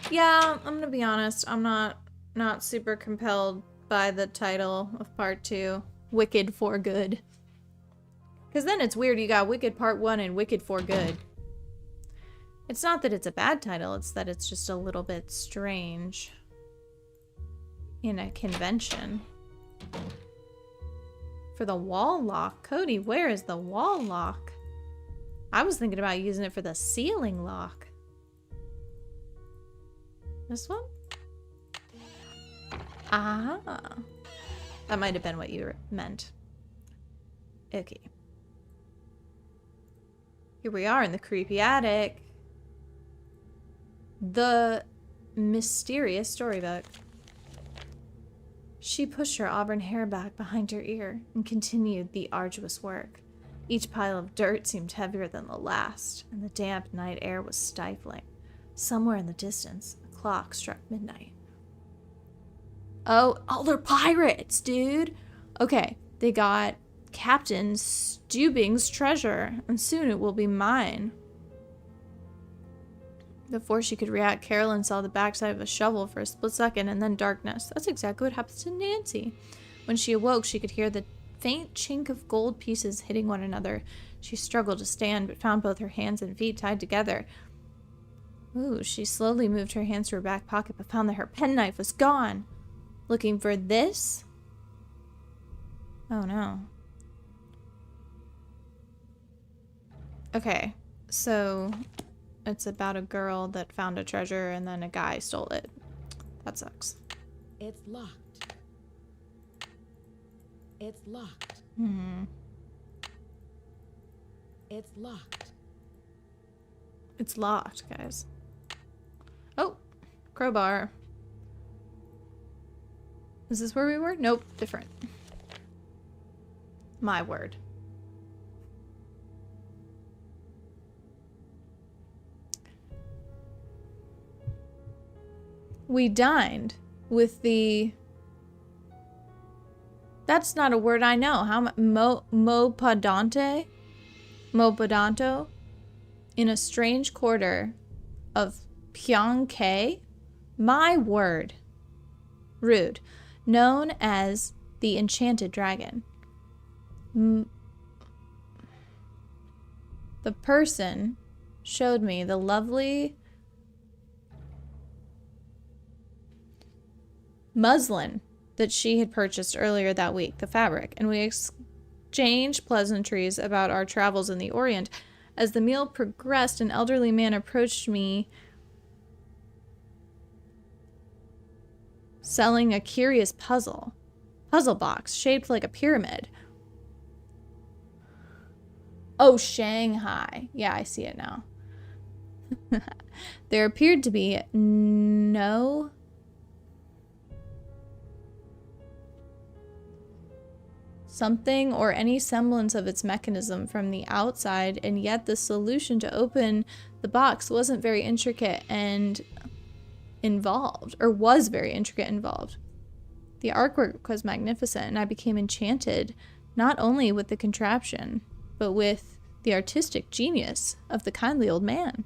Yeah, I'm gonna be honest. I'm not super compelled by the title of part 2, Wicked for Good. Because then it's weird, you got Wicked Part 1 and Wicked for Good. It's not that it's a bad title, it's that it's just a little bit strange in a convention. For the wall lock, Cody, where is the wall lock? I was thinking about using it for the ceiling lock. This one? Ah, that might have been what you meant. Okay. Here we are in the creepy attic. The mysterious storybook. She pushed her auburn hair back behind her ear and continued the arduous work. Each pile of dirt seemed heavier than the last, and the damp night air was stifling. Somewhere in the distance, a clock struck midnight. Oh, they're pirates, dude. Okay, they got Captain Stubing's treasure, and soon it will be mine. Before she could react, Carolyn saw the backside of a shovel for a split second and then darkness. That's exactly what happens to Nancy. When she awoke, she could hear the faint chink of gold pieces hitting one another. She struggled to stand, but found both her hands and feet tied together. Ooh, she slowly moved her hands to her back pocket, but found that her penknife was gone. Looking for this? Oh no. Okay, so it's about a girl that found a treasure and then a guy stole it. That sucks. It's locked. It's locked. It's locked. It's locked, guys. Oh, crowbar. Is this where we were? Nope, different. My word. We dined with the... That's not a word I know. How Mopodonte? Mopodonto? In a strange quarter of Pyongkae? My word. Rude. Known as the Enchanted Dragon. The person showed me the lovely muslin that she had purchased earlier that week, the fabric, and we exchanged pleasantries about our travels in the Orient. As the meal progressed, an elderly man approached me selling a curious puzzle box shaped like a pyramid. Oh, Shanghai. Yeah, I see it now. There appeared to be no something or any semblance of its mechanism from the outside, and yet the solution to open the box wasn't very intricate and involved, or was very intricate and involved. The artwork was magnificent, and I became enchanted not only with the contraption, but with the artistic genius of the kindly old man.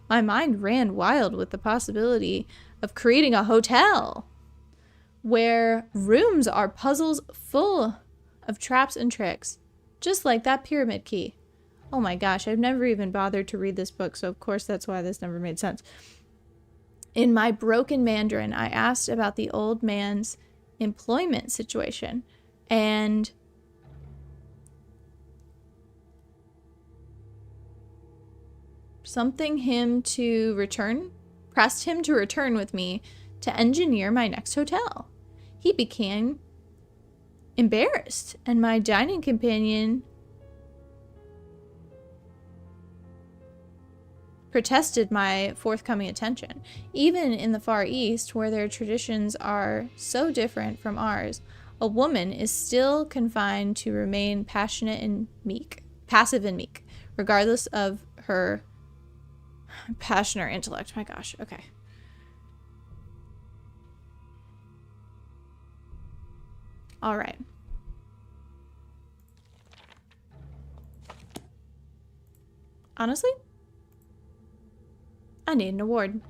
My mind ran wild with the possibility of creating a hotel where rooms are puzzles full of traps and tricks, just like that pyramid key. Oh my gosh, I've never even bothered to read this book, so of course that's why this never made sense. In my broken Mandarin, I asked about the old man's employment situation, and pressed him to return with me to engineer my next hotel. He became embarrassed, and my dining companion protested my forthcoming attention. Even in the Far East, where their traditions are so different from ours, a woman is still confined to remain passive and meek, regardless of her passion or intellect. My gosh, okay. All right. Honestly, I need an award.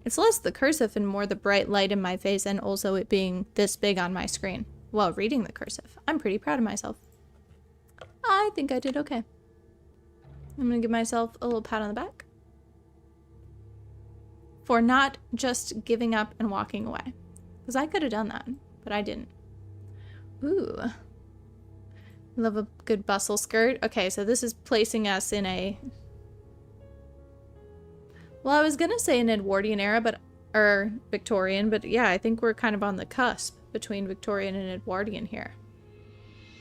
It's less the cursive and more the bright light in my face, and also it being this big on my screen while reading the cursive. I'm pretty proud of myself. I think I did okay. I'm gonna give myself a little pat on the back for not just giving up and walking away. Because I could have done that, but I didn't. Ooh. Love a good bustle skirt. Okay, so this is placing us in a... Well, I was gonna say an Edwardian era, or Victorian, but yeah, I think we're kind of on the cusp between Victorian and Edwardian here.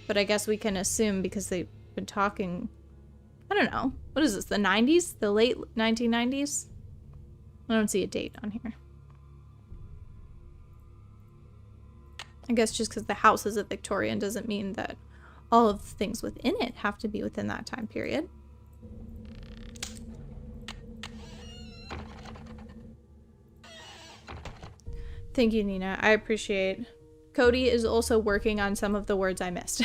But I guess we can assume because they've been talking... I don't know. What is this? The 90s? The late 1990s? I don't see a date on here. I guess just because the house is a Victorian doesn't mean that all of the things within it have to be within that time period. Thank you, Nina. I appreciate. Cody is also working on some of the words I missed.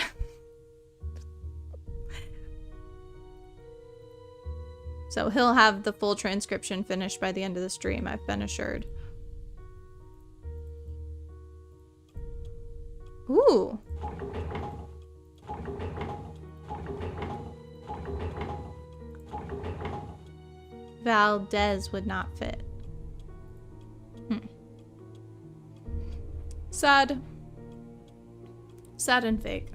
So he'll have the full transcription finished by the end of the stream, I've been assured. Ooh. Valdez would not fit. Sad. Sad and fake.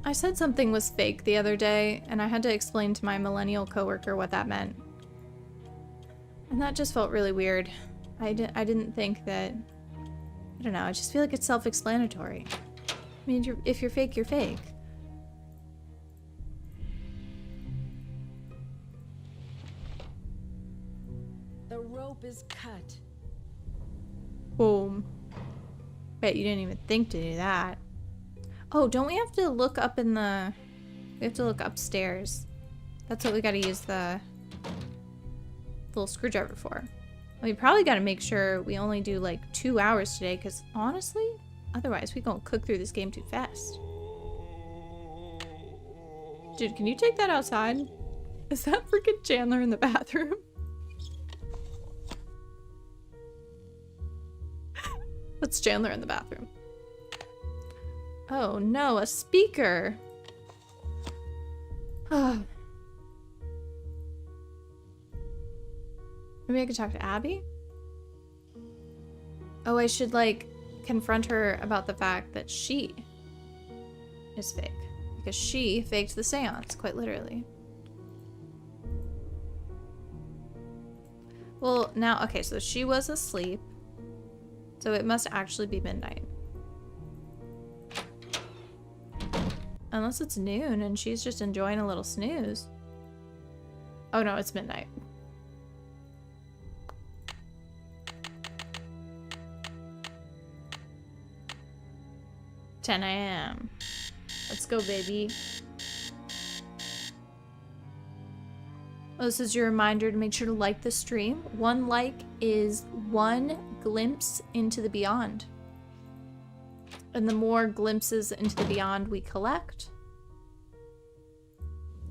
I said something was fake the other day, and I had to explain to my millennial coworker what that meant. And that just felt really weird. I didn't think that... I don't know, I just feel like it's self-explanatory. I mean, if you're fake, you're fake. The rope is cut. Boom. Bet you didn't even think to do that. Oh, don't we have to look up in the... We have to look upstairs. That's what we gotta use the little screwdriver for. We probably gotta make sure we only do like 2 hours today, because honestly, otherwise we gonna cook through this game too fast. Dude, can you take that outside? Is that freaking Chandler in the bathroom? That's Chandler in the bathroom. Oh no, a speaker. Maybe I could talk to Abby? Oh, I should like confront her about the fact that she is fake. Because she faked the seance, quite literally. Well, now, okay, so she was asleep. So it must actually be midnight. Unless it's noon and she's just enjoying a little snooze. Oh no, it's midnight. $10 a.m. Let's go, baby. Well, this is your reminder to make sure to like the stream. 1 like is 1 glimpse into the beyond. And the more glimpses into the beyond we collect,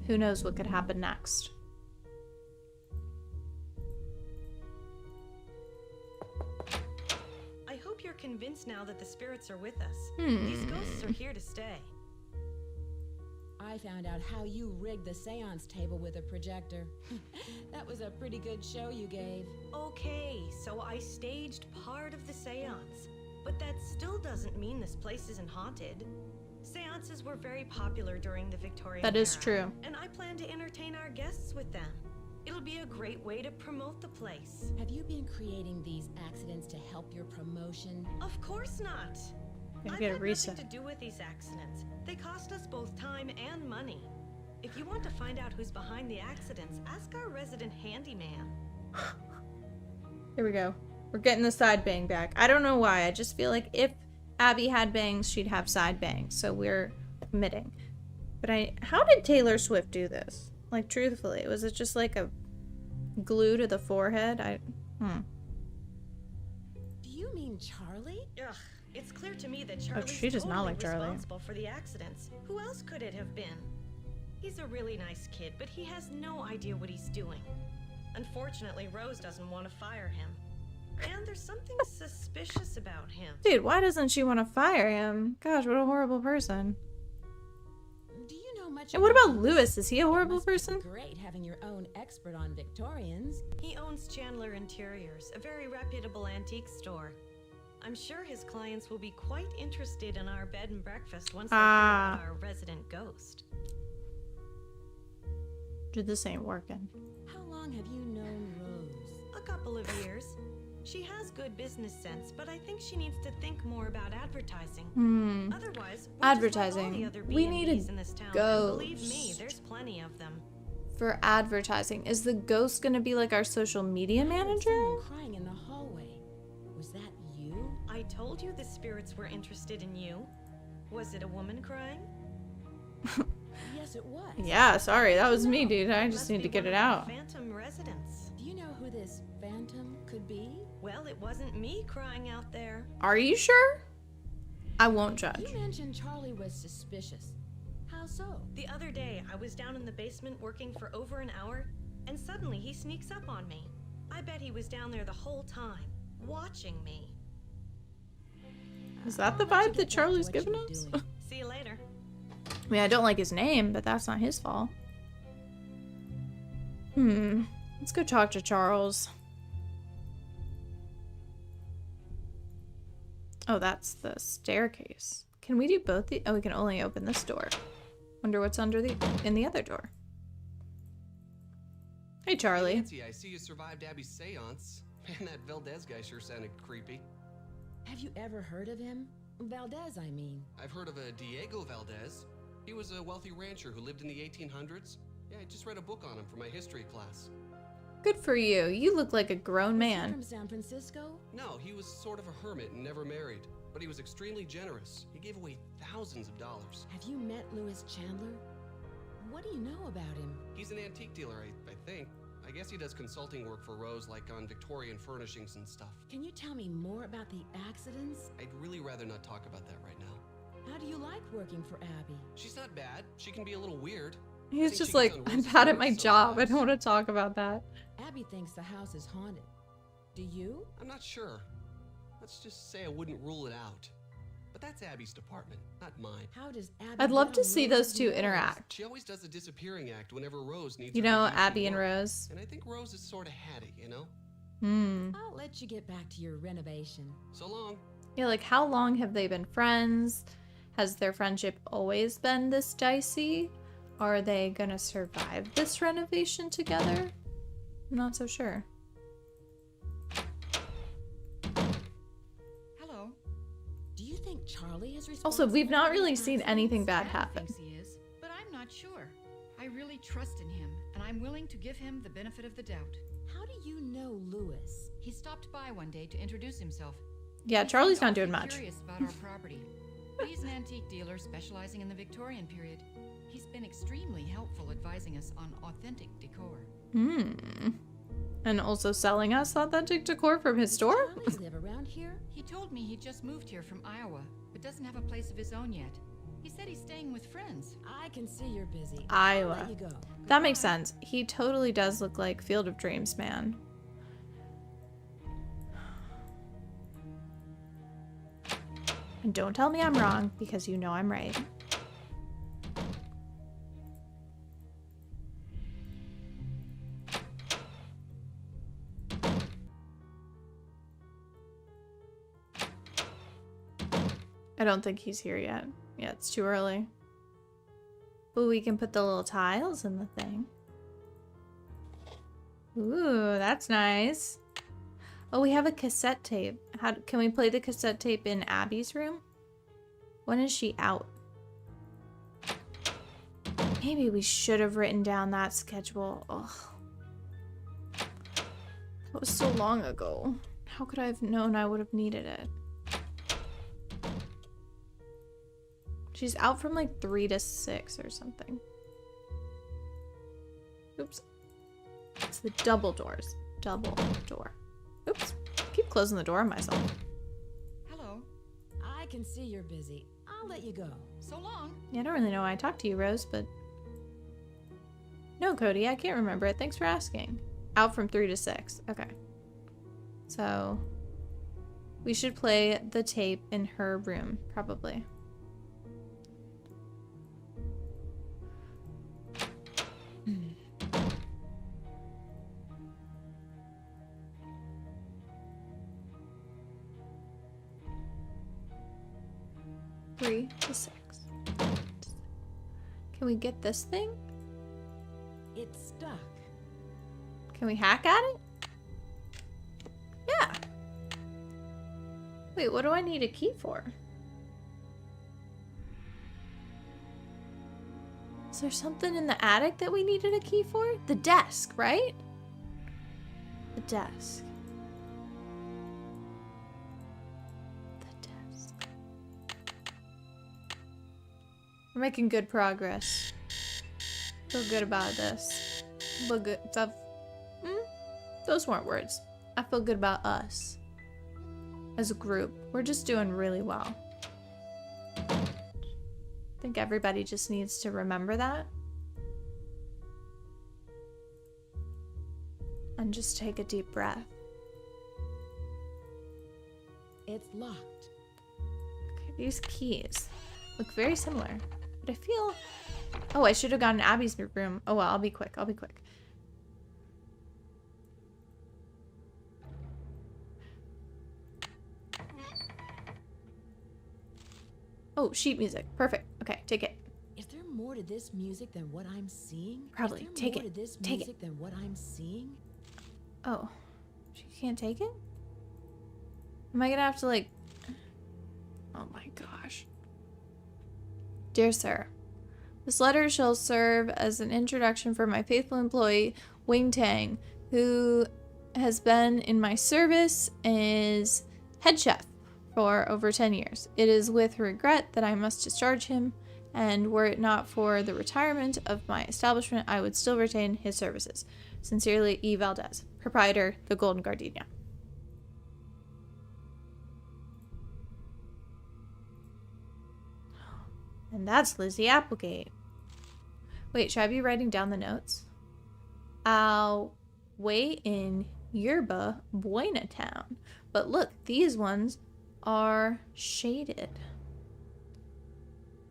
who knows what could happen next. I hope you're convinced now that the spirits are with us. Hmm. These ghosts are here to stay. I found out how you rigged the seance table with a projector. That was a pretty good show you gave. Okay, so I staged part of the seance. But that still doesn't mean this place isn't haunted. Seances were very popular during the Victorian That is era, true. and I plan to entertain our guests with them. It'll be a great way to promote the place. Have you been creating these accidents to help your promotion? Of course not. Gotta I've get a had reset. nothing to do with these accidents. They cost us both time and money. If you want to find out who's behind the accidents, ask our resident handyman. Here we go. We're getting the side bang back. I don't know why. I just feel like if Abby had bangs, she'd have side bangs. So we're admitting. But how did Taylor Swift do this? Like, truthfully, was it just like a glue to the forehead? Do you mean Charlie? Ugh, it's clear to me that Charlie's she does not totally like Charlie. responsible for the accidents. Who else could it have been? He's a really nice kid, but he has no idea what he's doing. Unfortunately, Rose doesn't want to fire him. And there's something suspicious about him. Dude, why doesn't she want to fire him? Gosh, what a horrible person. Do you know much And what about Lewis? Lewis? Is he a It horrible must be person? Great having your own expert on Victorians. He owns Chandler Interiors, a very reputable antique store. I'm sure his clients will be quite interested in our bed and breakfast once they hear about our resident ghost. Dude, this ain't working. How long have you known Rose? A couple of years. She has good business sense, but I think she needs to think more about advertising. Otherwise, we're Advertising. just like all the other We need a B&Bs in this town. And believe me, ghost. there's plenty of them. For advertising. Is the ghost gonna be like our social media I heard manager? someone crying in the hallway. Was that you? I told you the spirits were interested in you. Was it a woman crying? Yes, it was. Yeah, sorry. That was me, dude. I just Must need be to get one it of our out. Phantom residents. Do you know who this phantom could be? Well, it wasn't me crying out there. Are you sure? I won't judge. You mentioned Charlie was suspicious. How so? The other day, I was down in the basement working for over an hour, and suddenly he sneaks up on me. I bet he was down there the whole time, watching me. Is that the I'll let you vibe that get back to Charlie's what you giving were us? doing. See you later. I mean, I don't like his name, but that's not his fault. Let's go talk to Charles. Oh, that's the staircase. Can we do both the— oh, we can only open this door. Wonder what's in the other door. Hey, Charlie. Nancy, I see you survived Abby's seance. Man, that Valdez guy sure sounded creepy. Have you ever heard of him? Valdez, I mean. I've heard of a Diego Valdez. He was a wealthy rancher who lived in the 1800s. Yeah, I just read a book on him for my history class. Good for you. You look like a grown Was he man. from San Francisco? No, he was sort of a hermit and never married, but he was extremely generous. He gave away thousands of dollars. Have you met Lewis Chandler? What do you know about him? He's an antique dealer, I think. I guess he does consulting work for Rose, like on Victorian furnishings and stuff. Can you tell me more about the accidents? I'd really rather not talk about that right now. How do you like working for Abby? She's not bad. She can be a little weird. I He's think just she like, gets on I'm Rose's bad at my nerves job. I sometimes. don't want to talk about that. Abby thinks the house is haunted. Do you? I'm not sure. Let's just say I wouldn't rule it out. But that's Abby's department, not mine. How does Abby I'd love get to on see Rose those two nerves? interact. She always does a disappearing act whenever Rose needs You her to know, do some Abby and work. Rose. And I think Rose is sort of hatty, you know? I'll let you get back to your renovation. So long. Yeah, like how long have they been friends? Has their friendship always been this dicey? Are they gonna survive this renovation together? I'm not so sure. Hello. Do you think Charlie is responsible? Also, we've not for these really seen accidents? anything bad Adam happen. thinks he is, but I'm not sure. I really trust in him, and I'm willing to give him the benefit of the doubt. How do you know Lewis? He stopped by one day to introduce himself. Yeah, He Charlie's seemed not doing awfully much. Curious about our property. He's an antique dealer specializing in the Victorian period. He's been extremely helpful advising us on authentic decor. And also selling us authentic decor from his store? Charlie live around here? He told me he just moved here from Iowa, but doesn't have a place of his own yet. He said he's staying with friends. I can see you're busy. I'll let Iowa. you go. That makes sense. He totally does look like Field of Dreams, man. And don't tell me I'm wrong, because you know I'm right. I don't think he's here yet. Yeah, it's too early. But we can put the little tiles in the thing. Ooh, that's nice. Oh, we have a cassette tape. How can we play the cassette tape in Abby's room? When is she out? Maybe we should have written down that schedule. Ugh. That was so long ago. How could I have known I would have needed it? She's out from like 3 to 6 or something. Oops. It's the double doors. Double door. Oops. Keep closing the door on myself. Hello. I can see you're busy. I'll let you go. So long. Yeah, I don't really know why I talked to you, Rose, but... No, Cody, I can't remember it. Thanks for asking. Out from 3 to 6. Okay. So... we should play the tape in her room, probably. Three to 6. Can we get this thing? It's stuck. Can we hack at it? Yeah. Wait, what do I need a key for? Is there something in the attic that we needed a key for? The desk, right? The desk. The desk. We're making good progress. Feel good about this. Feel good. Those weren't words. I feel good about us. As a group. We're just doing really well. I think everybody just needs to remember that. And just take a deep breath. It's locked. Okay, these keys look very similar. But I feel... Oh, I should have gone in Abby's room. Oh well, I'll be quick. I'll be quick. Oh, sheet music. Perfect. Okay, take it. Is there more to this music than what I'm seeing? Probably. Is there Take more it. to this Take music than what I'm seeing? Oh. She can't take it? Am I gonna have to like... Oh my gosh. Dear Sir, this letter shall serve as an introduction for my faithful employee, Wing Tang, who has been in my service as head chef for over 10 years. It is with regret that I must discharge him, and were it not for the retirement of my establishment, I would still retain his services. Sincerely, E. Valdez, proprietor, The Golden Gardenia. And that's Lizzie Applegate. Wait, should I be writing down the notes? I'll wait in Yerba Buena Town. But look, these ones are shaded.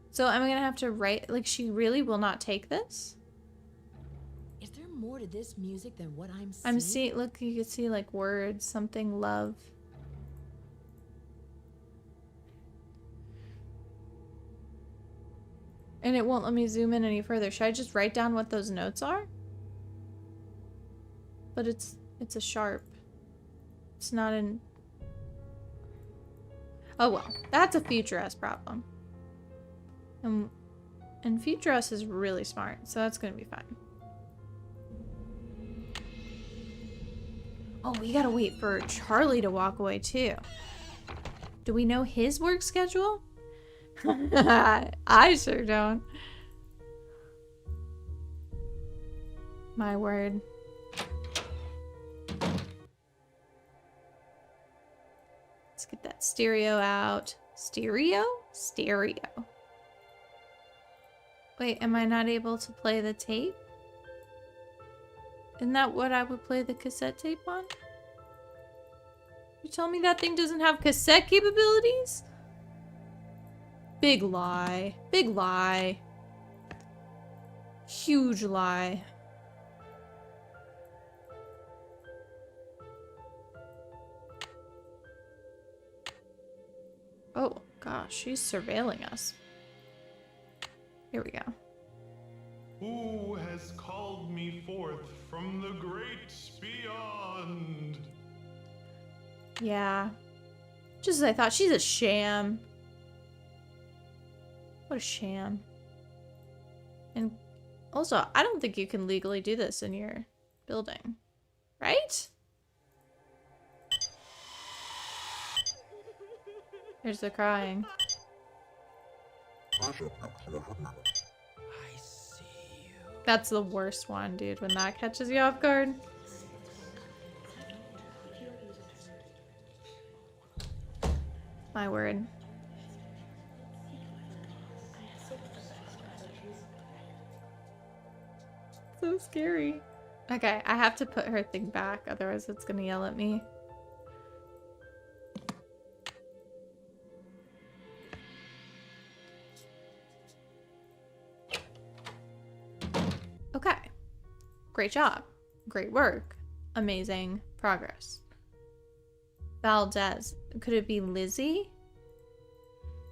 So am I gonna have to write, like, she really will not take this? Is there more to this music than what I'm seeing? I'm seeing, look, you can see like words, something, love. And it won't let me zoom in any further. Should I just write down what those notes are? But it's a sharp. It's not in... Oh well, that's a Future Us problem. And Future Us is really smart, so that's gonna be fine. Oh, we gotta wait for Charlie to walk away too. Do we know his work schedule? I sure don't. My word. Let's get that stereo out. Stereo? Stereo. Wait, am I not able to play the tape? Isn't that what I would play the cassette tape on? You tell me that thing doesn't have cassette capabilities? Big lie. Big lie. Huge lie. Oh, gosh, she's surveilling us. Here we go. Who has called me forth from the great beyond? Yeah. Just as I thought, she's a sham. What a sham. And also, I don't think you can legally do this in your building. Right? There's the crying. I see you. That's the worst one, dude, when that catches you off guard. My word. So scary. Okay, I have to put her thing back, otherwise it's gonna yell at me. Okay. Great job. Great work. Amazing progress. Valdez. Could it be Lizzie?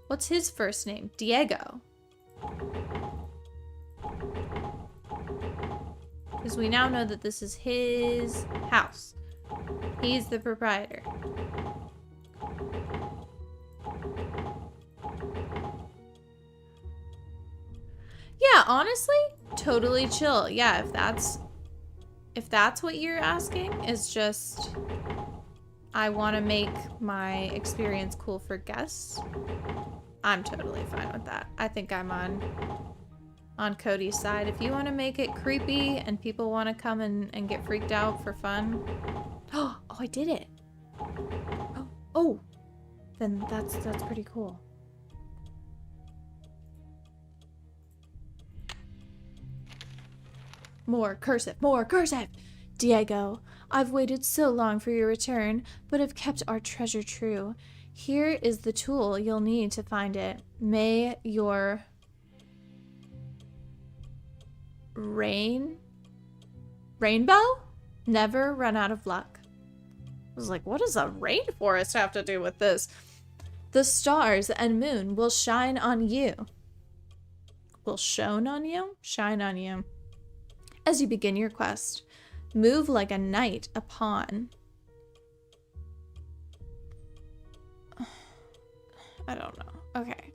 What's his first name? Diego. Because we now know that this is his house. He's the proprietor. Yeah, honestly, totally chill. Yeah, if that's what you're asking, is just I want to make my experience cool for guests. I'm totally fine with that. I think I'm on Cody's side. If you want to make it creepy and people want to come and get freaked out for fun. Oh, I did it. Oh, then that's pretty cool. More cursive, more cursive! Diego, I've waited so long for your return, but have kept our treasure true. Here is the tool you'll need to find it. May your rainbow never run out of luck. I was like, what does a rainforest have to do with this? The stars and moon will shine on you. Will shone on you? Shine on you. As you begin your quest, move like a knight upon. I don't know. Okay.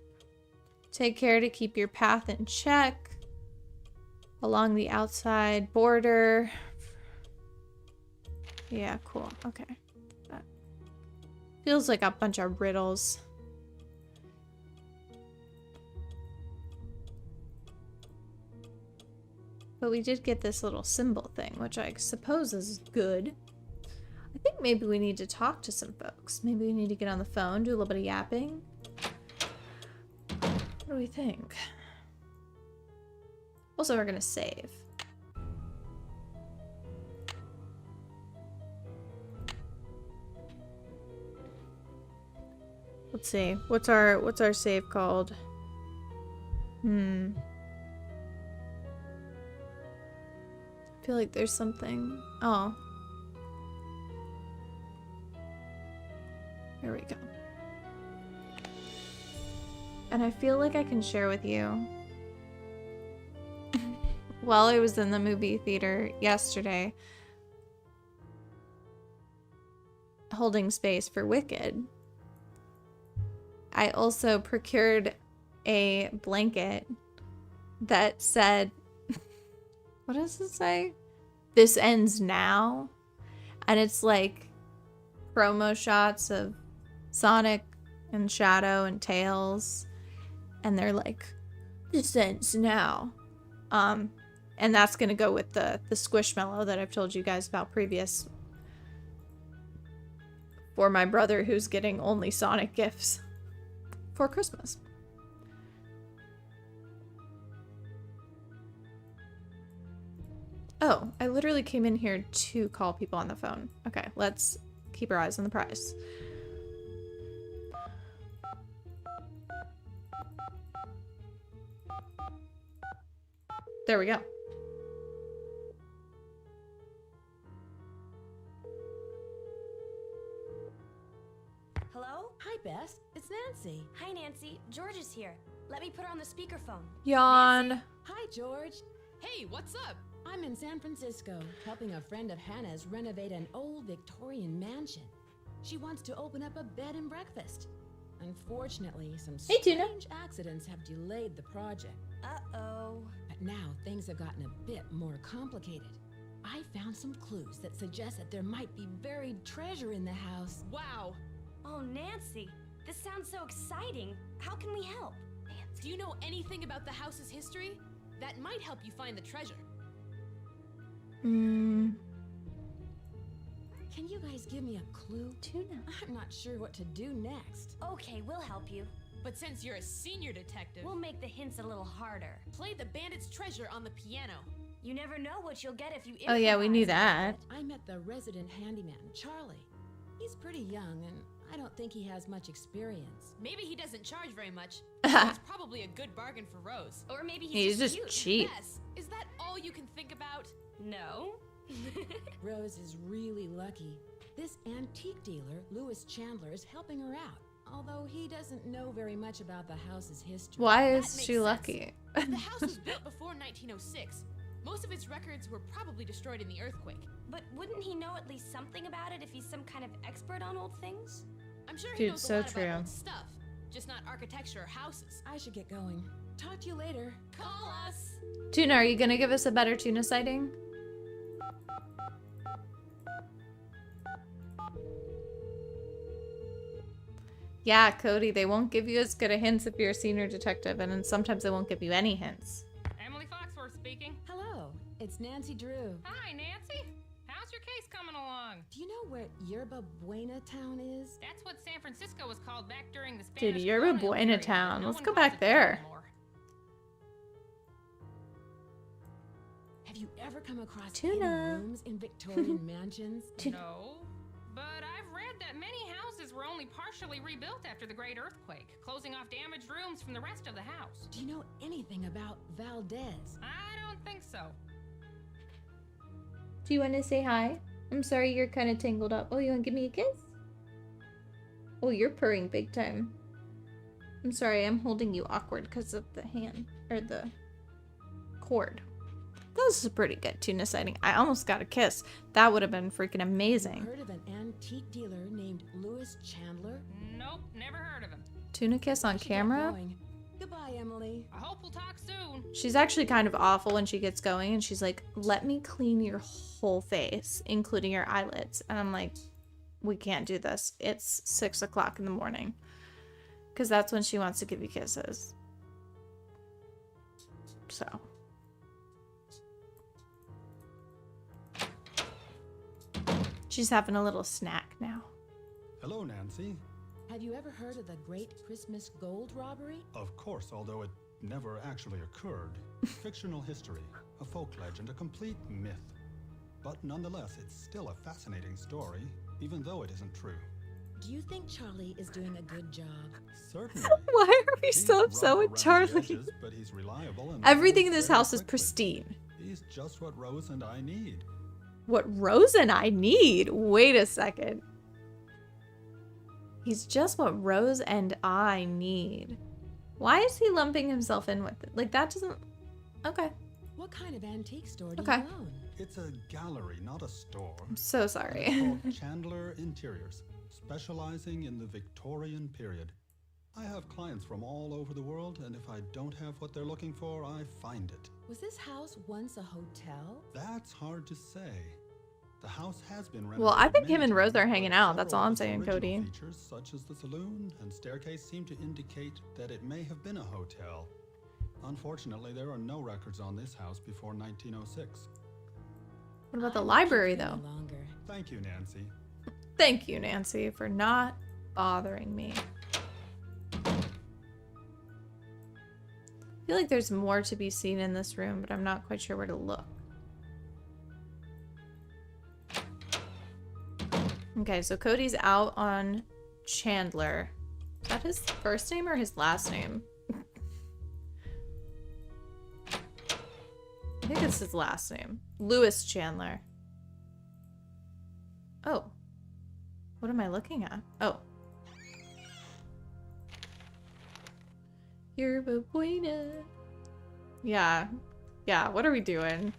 Take care to keep your path in check. Along the outside border. Yeah, cool. Okay. That feels like a bunch of riddles. But we did get this little symbol thing, which I suppose is good. I think maybe we need to talk to some folks. Maybe we need to get on the phone, do a little bit of yapping. What do we think? Also, we're gonna save. Let's see. What's our save called? I feel like there's something. Oh. There we go. And I feel like I can share with you. While I was in the movie theater yesterday, holding space for Wicked, I also procured a blanket that said, what does it say? This ends now. And it's like promo shots of Sonic and Shadow and Tails. And they're like, this ends now. And that's going to go with the Squishmallow that I've told you guys about previous. For my brother who's getting only Sonic gifts for Christmas. Oh, I literally came in here to call people on the phone. Okay, let's keep our eyes on the prize. There we go. Hello? Hi, Bess. It's Nancy. Hi, Nancy. George is here. Let me put her on the speakerphone. Yawn. Hi, George. Hey, what's up? I'm in San Francisco, helping a friend of Hannah's renovate an old Victorian mansion. She wants to open up a bed and breakfast. Unfortunately, some Hey, Tuna. strange accidents have delayed the project. Uh-oh. But now things have gotten a bit more complicated. I found some clues that suggest that there might be buried treasure in the house. Wow. Oh, Nancy. This sounds so exciting. How can we help? Do you know anything about the house's history? That might help you find the treasure. Mm, Can you guys give me a clue? Tuna. I'm not sure what to do next. Okay, we'll help you. But since you're a senior detective, We'll make the hints a little harder. play the bandit's treasure on the piano. You never know what you'll get if you Oh yeah, we knew improvise. that. I met the resident handyman, Charlie. He's pretty young, and I don't think he has much experience. Maybe he doesn't charge very much. It's probably a good bargain for Rose. Or maybe He's just cute. cheap. Yes. Is that all you can think about? No. Rose is really lucky. This antique dealer, Louis Chandler, is helping her out, although he doesn't know very much about the house's history. Why That is makes she sense. lucky? The house was built before 1906. Most of its records were probably destroyed in the earthquake. But wouldn't he know at least something about it if he's some kind of expert on old things? I'm sure he Dude, knows so a lot true. about old stuff, just not architecture or houses. I should get going. Talk to you later. Call us! Tuna, are you gonna give us a better tuna sighting? Yeah, Cody, they won't give you as good a hints if you're a senior detective, and then sometimes they won't give you any hints. Emily Foxworth speaking. Hello, it's Nancy Drew. Hi, Nancy. How's your case coming along? Do you know where Yerba Buena town is? That's what San Francisco was called back during the Dude, Spanish Yerba colonial Buena period, town. but no Let's one go calls back it that there. anymore. Have you ever come across Tuna. any rooms in Victorian mansions? No, but I've read that many houses were only partially rebuilt after the Great Earthquake, closing off damaged rooms from the rest of the house. Do you know anything about Valdez? I don't think so. Do you want to say hi? I'm sorry, you're kind of tangled up. Oh, you want to give me a kiss? Oh, you're purring big time. I'm sorry, I'm holding you awkward because of the hand, or the cord. This is pretty good tuna sighting. I almost got a kiss. That would have been freaking amazing. Heard of an antique dealer named Louis Chandler? Nope, never heard of him. Tuna kiss on I should get camera? going. Goodbye, Emily. I hope we'll talk soon. She's actually kind of awful when she gets going, and she's like, let me clean your whole face, including your eyelids. And I'm like, we can't do this. It's 6 o'clock in the morning. Because that's when she wants to give you kisses. So. She's having a little snack now. Hello, Nancy. Have you ever heard of the Great Christmas Gold Robbery? Of course, although it never actually occurred. Fictional history, a folk legend, a complete myth. But nonetheless, it's still a fascinating story, even though it isn't true. Do you think Charlie is doing a good job? Certainly. Why are we He's so rough upset with around the Charlie? edges, but he's reliable and Everything in moves this very house is quickly. pristine. He's just what Rose and I need. What Rose and I need? Wait a second. He's just what Rose and I need. Why is he lumping himself in with it? Like, that doesn't... Okay. What kind of antique store do Okay. you own? It's a gallery, not a store. I'm so It's sorry. called Chandler Interiors, specializing in the Victorian period. I have clients from all over the world, and if I don't have what they're looking for, I find it. Was this house once a hotel? That's hard to say. The house has been renovated. Well, I think many him and Rose times, are hanging but out. That's several all of I'm its saying, original Cody. Features such as the saloon and staircase seem to indicate that it may have been a hotel. Unfortunately, there are no records on this house before 1906. What about the I won't library, keep you though? any longer. Thank you, Nancy. Thank you, Nancy, for not bothering me. I feel like there's more to be seen in this room, but I'm not quite sure where to look. Okay, so Cody's out on Chandler. Is that his first name or his last name? I think it's his last name. Lewis Chandler. Oh. What am I looking at? Oh. Yerba Buena. Yeah. Yeah, what are we doing?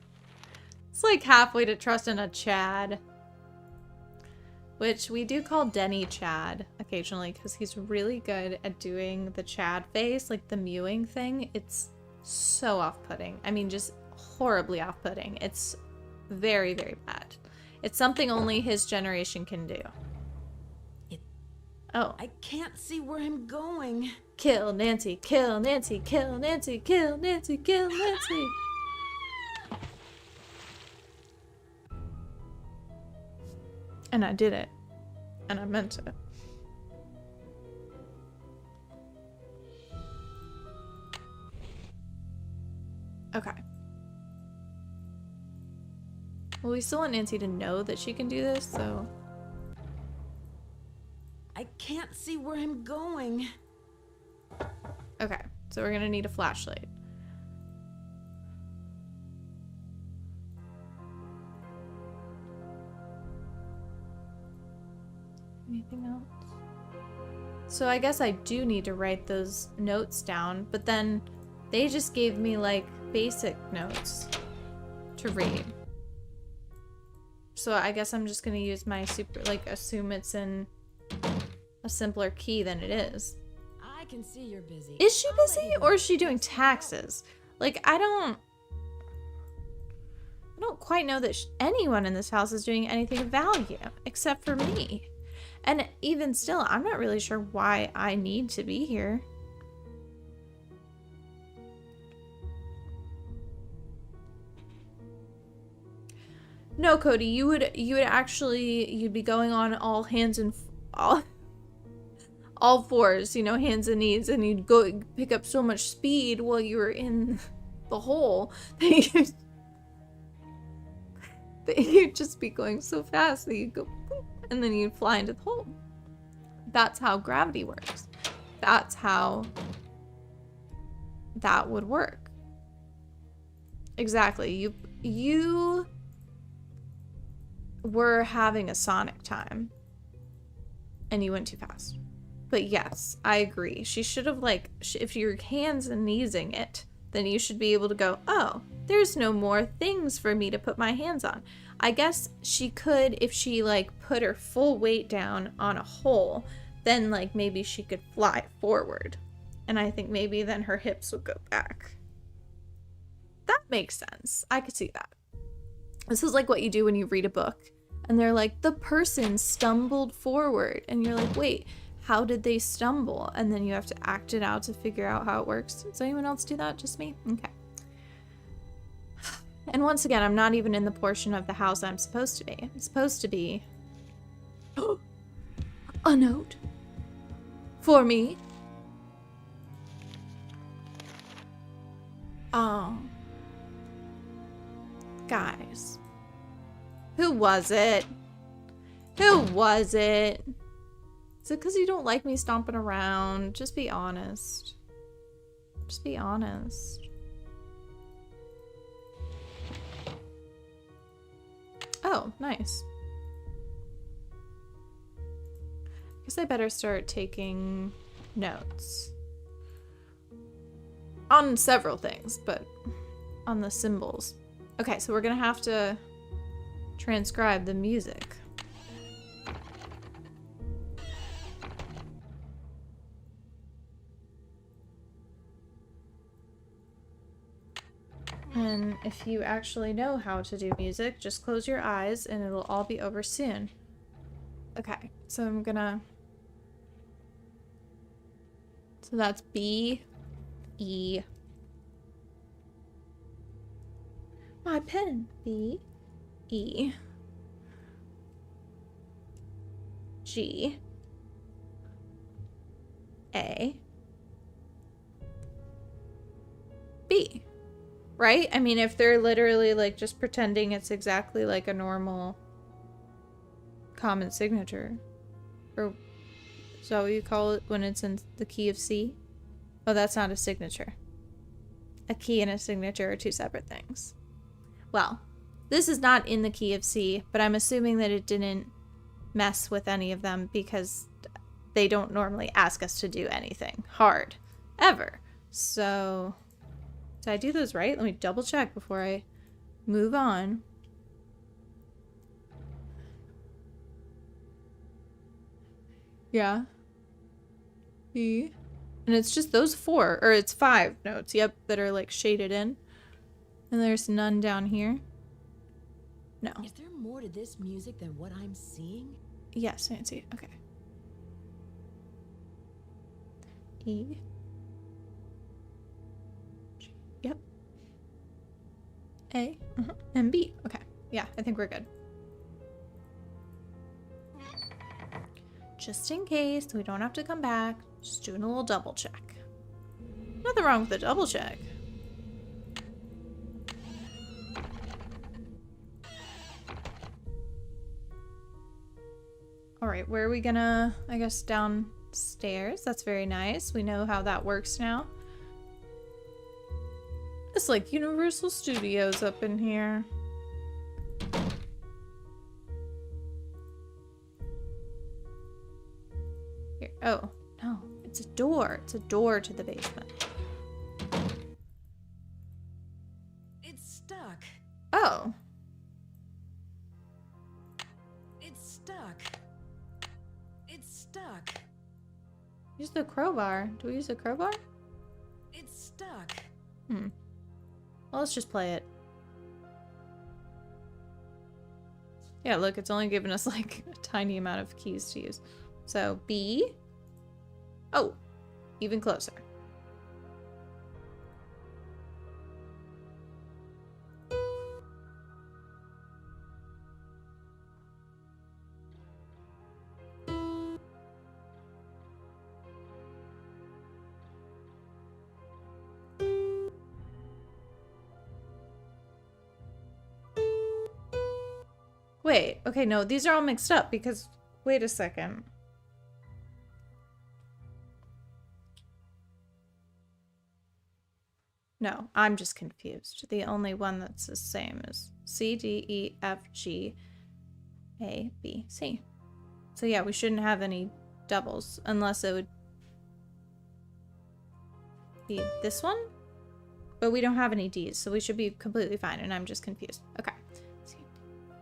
It's like halfway to trust in a Chad. Which we do call Denny Chad occasionally because he's really good at doing the Chad face, like the mewing thing. It's so off-putting. I mean, just horribly off-putting. It's very, very bad. It's something only his generation can do. Oh. I can't see where I'm going. Kill Nancy, kill Nancy, kill Nancy, kill Nancy, kill Nancy. And I did it. And I meant it. Okay. Well, we still want Nancy to know that she can do this, so... I can't see where I'm going. Okay, so we're gonna need a flashlight. Anything else? So I guess I do need to write those notes down, but then they just gave me like basic notes to read. So I guess I'm just gonna use my assume it's in a simpler key than it is. I can see you're busy. Is she busy or is she doing taxes? Like, I don't quite know that anyone in this house is doing anything of value except for me. And even still, I'm not really sure why I need to be here. No, Cody, you would actually, you'd be going on all hands and all fours, you know, hands and knees, and you'd go pick up so much speed while you were in the hole that you'd just be going so fast that you'd go boop, and then you'd fly into the hole. That's how gravity works. That's how that would work. Exactly. You were having a Sonic time and you went too fast. But yes, I agree. She should have, like, if you're hands and kneesing it, then you should be able to go, oh, there's no more things for me to put my hands on. I guess she could, if she, like, put her full weight down on a hole, then, like, maybe she could fly forward. And I think maybe then her hips would go back. That makes sense. I could see that. This is like what you do when you read a book. And they're like, the person stumbled forward. And you're like, wait, how did they stumble? And then you have to act it out to figure out how it works. Does anyone else do that? Just me? Okay. And once again, I'm not even in the portion of the house I'm supposed to be. I'm supposed to be... a note. For me. Oh. Guys. Who was it? Who was it? Is it because you don't like me stomping around? Just be honest. Just be honest. Oh, nice. Guess I better start taking notes. On several things, but on the symbols. Okay, so we're gonna have to transcribe the music. And if you actually know how to do music, just close your eyes and it'll all be over soon. Okay, so I'm gonna... So that's B, E. My pen. B, E, G, A, B. Right? I mean, if they're literally like just pretending it's exactly like a normal common signature. Or is that what you call it when it's in the key of C? Oh, that's not a signature. A key and a signature are two separate things. Well, this is not in the key of C, but I'm assuming that it didn't mess with any of them because they don't normally ask us to do anything hard, ever. So, did I do those right? Let me double check before I move on. Yeah. E. And it's just those 4, or it's 5 notes, yep, that are like shaded in. And there's none down here. No. Is there more to this music than what I'm seeing? Yes, Nancy. Okay. E. G. Yep. A. And B. Okay. Yeah, I think we're good. Just in case we don't have to come back, just doing a little double check. Nothing wrong with a double check. All right, where are we gonna, I guess downstairs. That's very nice. We know how that works now. It's like Universal Studios up in here. Here. Oh, no. It's a door. It's a door to the basement. It's stuck. Oh. It's stuck. It's stuck. Use the crowbar. Do we use the crowbar? It's stuck. Well, let's just play it. Yeah, look, it's only given us like a tiny amount of keys to use. So B. Oh, even closer. Wait, okay, no, these are all mixed up because, wait a second. No, I'm just confused. The only one that's the same is C, D, E, F, G, A, B, C. So yeah, we shouldn't have any doubles unless it would be this one. But we don't have any D's, so we should be completely fine, and I'm just confused. Okay. C, D,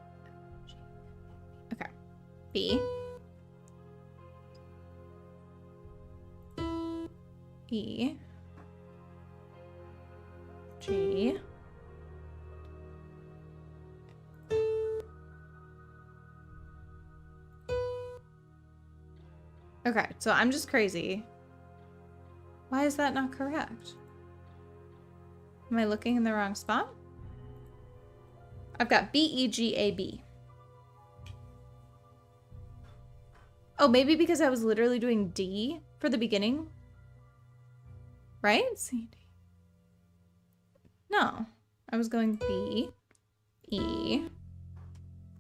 F, G, okay. B. E. G. Okay, so I'm just crazy. Why is that not correct? Am I looking in the wrong spot? I've got B, E, G, A, B. Oh, maybe because I was literally doing D for the beginning. Right? C, D. No, I was going B, E,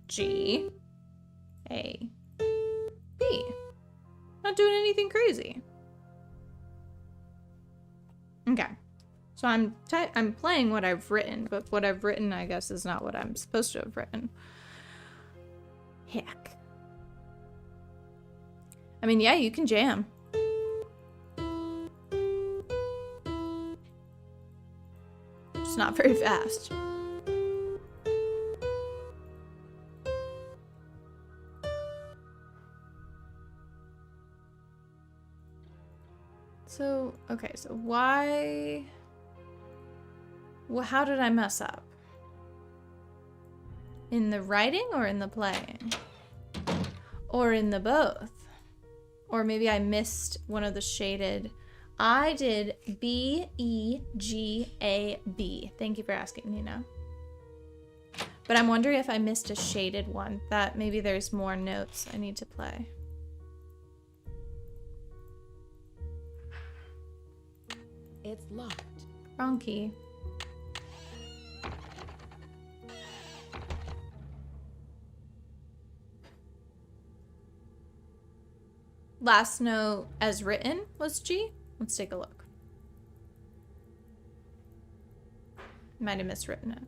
G, A, B. Not doing anything crazy. Okay, so I'm playing what I've written, but what I've written, I guess, is not what I'm supposed to have written. Heck. I mean, yeah, you can jam. It's not very fast. So, okay, so why... Well, how did I mess up? In the writing or in the playing? Or in the both? Or maybe I missed one of the shaded... I did B, E, G, A, B. Thank you for asking, Nina. But I'm wondering if I missed a shaded one, that maybe there's more notes I need to play. It's locked. Wrong key. last note as written was G? Let's take a look. Might have miswritten it.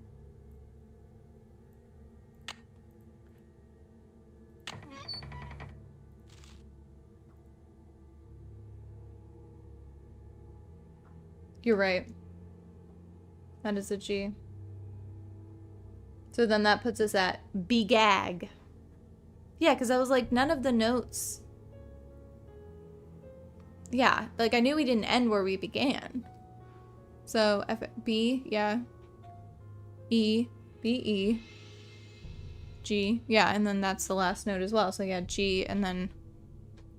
You're right. That is a G. So then that puts us at BGAG. Yeah, because I was like, none of the notes. Yeah, like I knew we didn't end where we began. So F, B, yeah. E, B, E. G, yeah, and then that's the last note as well. So yeah, G, and then,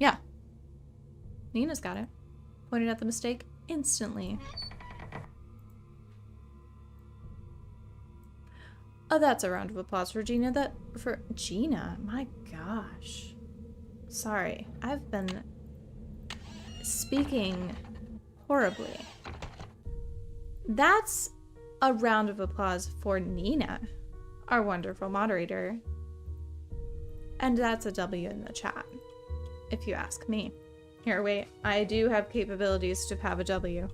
yeah. Nina's got it. Pointed out the mistake instantly. Oh, that's a round of applause for Gina. For Gina, my gosh. Sorry, I've been speaking horribly. That's a round of applause for Nina, our wonderful moderator. And that's a W in the chat, if you ask me. Here, wait. I do have capabilities to have a W.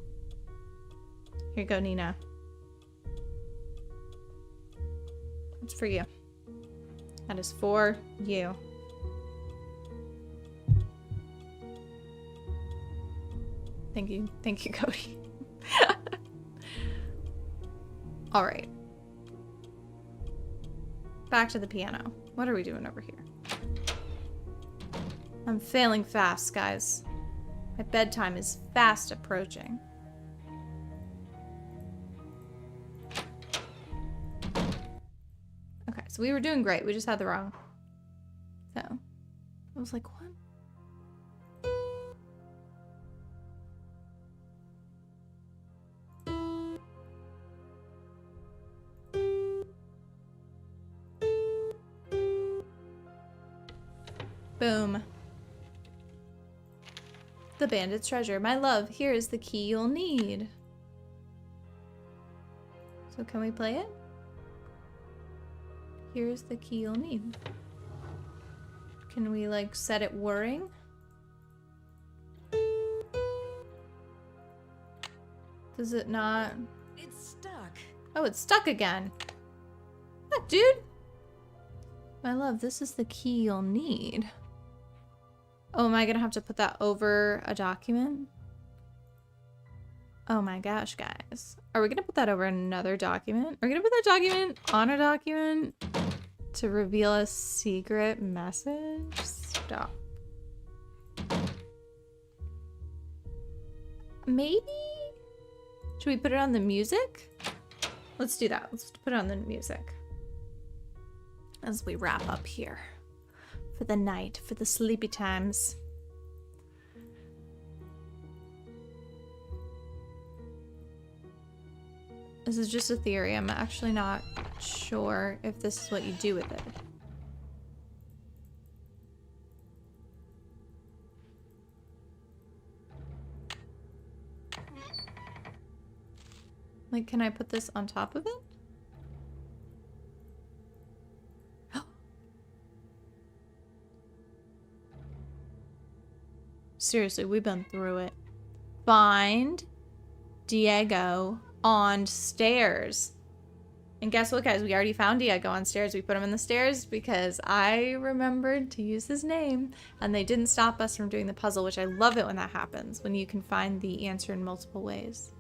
Here you go, Nina. It's for you. That is for you. Thank you. Thank you, Cody. All right. Back to the piano. What are we doing over here? I'm failing fast, guys. My bedtime is fast approaching. Okay, so we were doing great. We just had the wrong. So, I was like, what? Boom. The bandit's treasure. My love, here is the key you'll need. So can we play it? Here's the key you'll need. Can we like set it whirring? Does it not? It's stuck. Oh, it's stuck again. What, dude? My love, this is the key you'll need. Oh, am I gonna have to put that over a document? Oh my gosh, guys. Are we gonna put that over another document? Are we gonna put that document on a document to reveal a secret message? Stop. Maybe? Should we put it on the music? Let's do that. Let's put it on the music. As we wrap up here. For the night, for the sleepy times. This is just a theory. I'm actually not sure if this is what you do with it. Like, can I put this on top of it? Seriously, we've been through it. Find Diego on stairs. And guess what, guys? We already found Diego on stairs. We put him in the stairs because I remembered to use his name. And they didn't stop us from doing the puzzle, which I love it when that happens. When you can find the answer in multiple ways.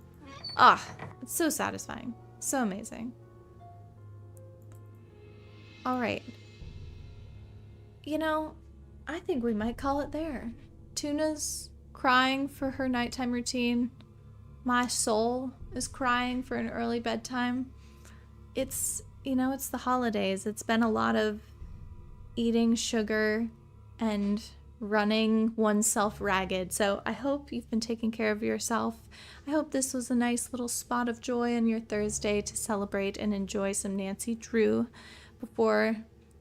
Ah, it's so satisfying. So amazing. All right. You know, I think we might call it there. Tuna's crying for her nighttime routine. My soul is crying for an early bedtime. It's, you know, it's the holidays. It's been a lot of eating sugar and running oneself ragged. So I hope you've been taking care of yourself. I hope this was a nice little spot of joy on your Thursday to celebrate and enjoy some Nancy Drew before,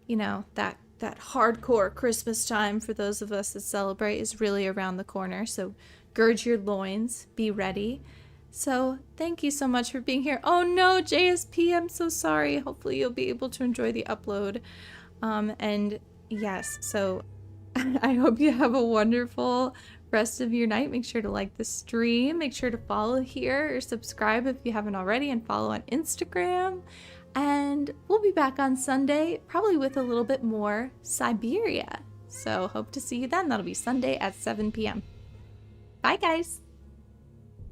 you know, that hardcore Christmas time for those of us that celebrate is really around the corner. So gird your loins, be ready. So thank you so much for being here. Oh no, JSP, I'm so sorry. Hopefully you'll be able to enjoy the upload. And yes, so I hope you have a wonderful rest of your night. Make sure to like the stream. Make sure to follow here or subscribe if you haven't already, and follow on Instagram. And we'll be back on Sunday, probably with a little bit more Siberia. So hope to see you then. That'll be Sunday at 7 p.m. Bye, guys.